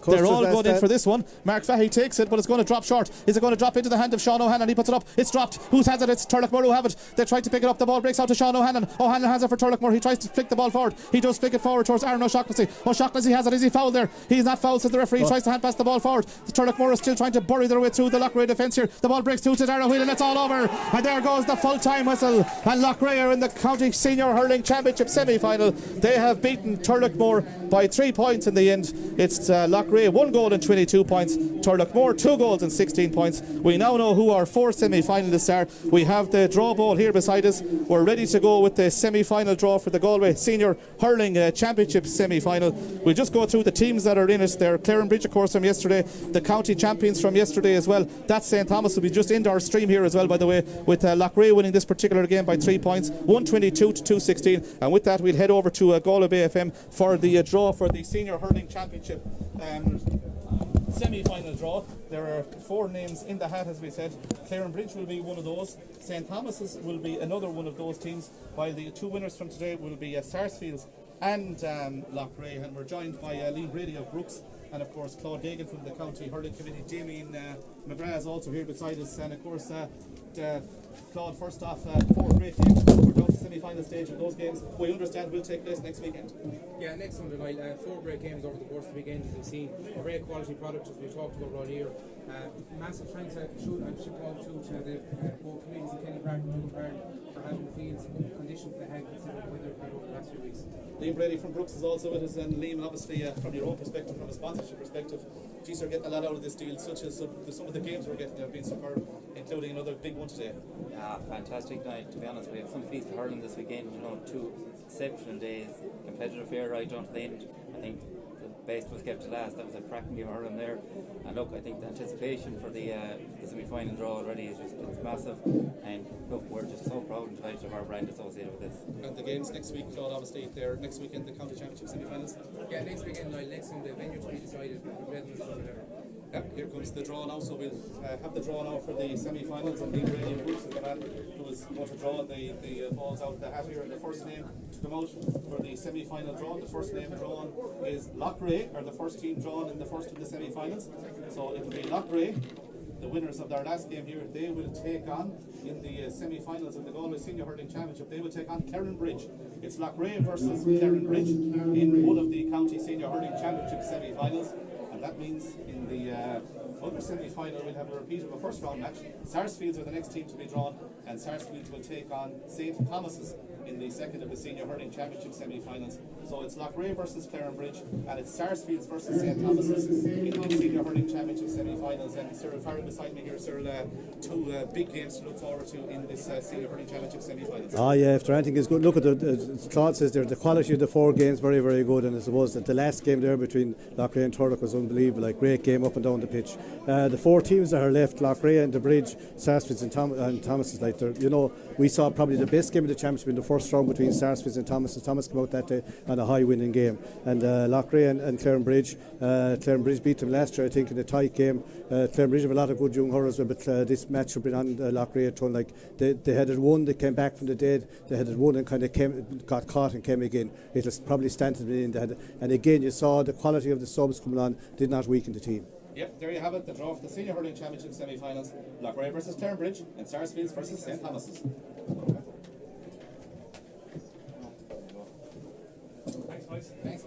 They're all going in for this one. Mark Fahey takes it, but it's going to drop short. Is it going to drop into the hand of Sean O'Hanlon? He puts it up. It's dropped. Who has it? It's Turloughmore who have it. They try to pick it up. The ball breaks out to Sean O'Hanlon. O'Hanlon has it for Turloughmore. He tries to flick the ball forward. He does flick it forward towards Aaron O'Shaughnessy. O'Shaughnessy has it. Is he fouled there? He's not fouled, says the referee. He tries to hand pass the ball forward. The Turloughmore is still trying to bury their way through the Loughrea defence here. The ball breaks through to Darragh Whelan. It's all over. And there goes the full-time whistle. And Loughrea in the County Senior Hurling Championship semi-final. They have beaten Turloughmore by 3 points in the end. It's Loughrea 1 goal and 22 points, Turloughmore 2 goals and 16 points. We now know who our 4 semi-finalists are. We have the draw ball here beside us. We're ready to go with the semi-final draw for the Galway Senior Hurling Championship semi-final. We'll just go through the teams that are in it. They're Clarenbridge, of course, from yesterday, the county champions from yesterday as well. That's St. Thomas will be just into our stream here as well, by the way, with Loughrea winning this particular game by 3 points, 122 to 216. And with that, we'll head over to Galway Bay FM for the draw for the Senior Hurling Championship semi-final draw. There are 4 names in the hat, as we said. Clarenbridge will be one of those. St. Thomas's will be another one of those teams, while the 2 winners from today will be Sarsfields and Loughrea. And we're joined by Liam Brady of Brooks, and of course Claude Gagan from the County Hurling Committee. Jamie McGrath is also here beside us, and of course Claude, first off, 4 great games. We're down to semi-final stage of those games. We understand will take place next weekend. Yeah, next Sunday night, 4 great games over the course of the weekend. As you've seen, a great quality product, as we talked about around here. Massive thanks to the both committees in Kenny Park and New Park for having the fields in condition for the head, considering the weather over the last few weeks. Liam Brady from Brooks is also with us, and Liam, obviously from your own perspective, from a sponsorship perspective, geez, you're getting a lot out of this deal, such as some of the games we're getting have been superb, including another big one today. Yeah, fantastic night, to be honest. We have some feast of hurling this weekend, 2 exceptional days, competitive fair right down to the end. I think the best was kept to last. That was a cracking game of hurling there. And look, I think the anticipation for the semi-final draw already is just it's massive. And look, we're just so proud and delighted of our brand associated with this. And the games next week, Claude, obviously, they're next weekend, the county championship semi-finals. Yeah, next weekend night, next Sunday, venue to be decided. Here comes the draw now, so we'll have the draw now for the semi-finals, and Liam Brady of Brooks is the man who is going to draw the balls out of the hat here. And the first name to come out for the semi-final draw, the first name drawn is Loughrea, or the first team drawn in the first of the semi-finals. So it will be Loughrea, the winners of their last game here. They will take on, in the semi-finals of the Galway Senior Hurling Championship, they will take on Clarenbridge. It's Loughrea versus Clarenbridge in one of the County Senior Hurling Championship semi-finals. And that means in the other semi-final we'll have a repeat of a first round match. Sarsfields are the next team to be drawn, and Sarsfields will take on St. Thomas's in the second of the Senior Hurling Championship semi-finals. So it's Loughrea versus Clarenbridge, and it's Sarsfields versus St. Thomas's in the Senior Hurling Championship semi-finals. And Cyril Farrell beside me here, Cyril, 2 big games to look forward to in this Senior Hurling Championship semi-finals. Yeah, if anything is good, look at the Claude says there, the quality of the 4 games very, very good, and I suppose that the last game there between Loughrea and Turlough was unbelievable, like great game up and down the pitch. The 4 teams that are left, Loughrea and the Bridge, Sarsfields and Thomas, like we saw probably the best game of the championship in the first round between Sarsfields and Thomas. Thomas came out that day on a high winning game, and Loughrea and Clarenbridge. Clarenbridge beat them last year, I think, in a tight game. Clarenbridge have a lot of good young hurlers, but this match should be on Loughrea. They had it won, they came back from the dead. They had it won and kind of got caught and came again. It was probably standing in. And again, you saw the quality of the subs coming on did not weaken the team. Yep, there you have it, the draw for the Senior Hurling Championship semi-finals. Loughrea versus Clarenbridge and Sarsfields versus St. Thomas's. Thanks, boys. Thanks.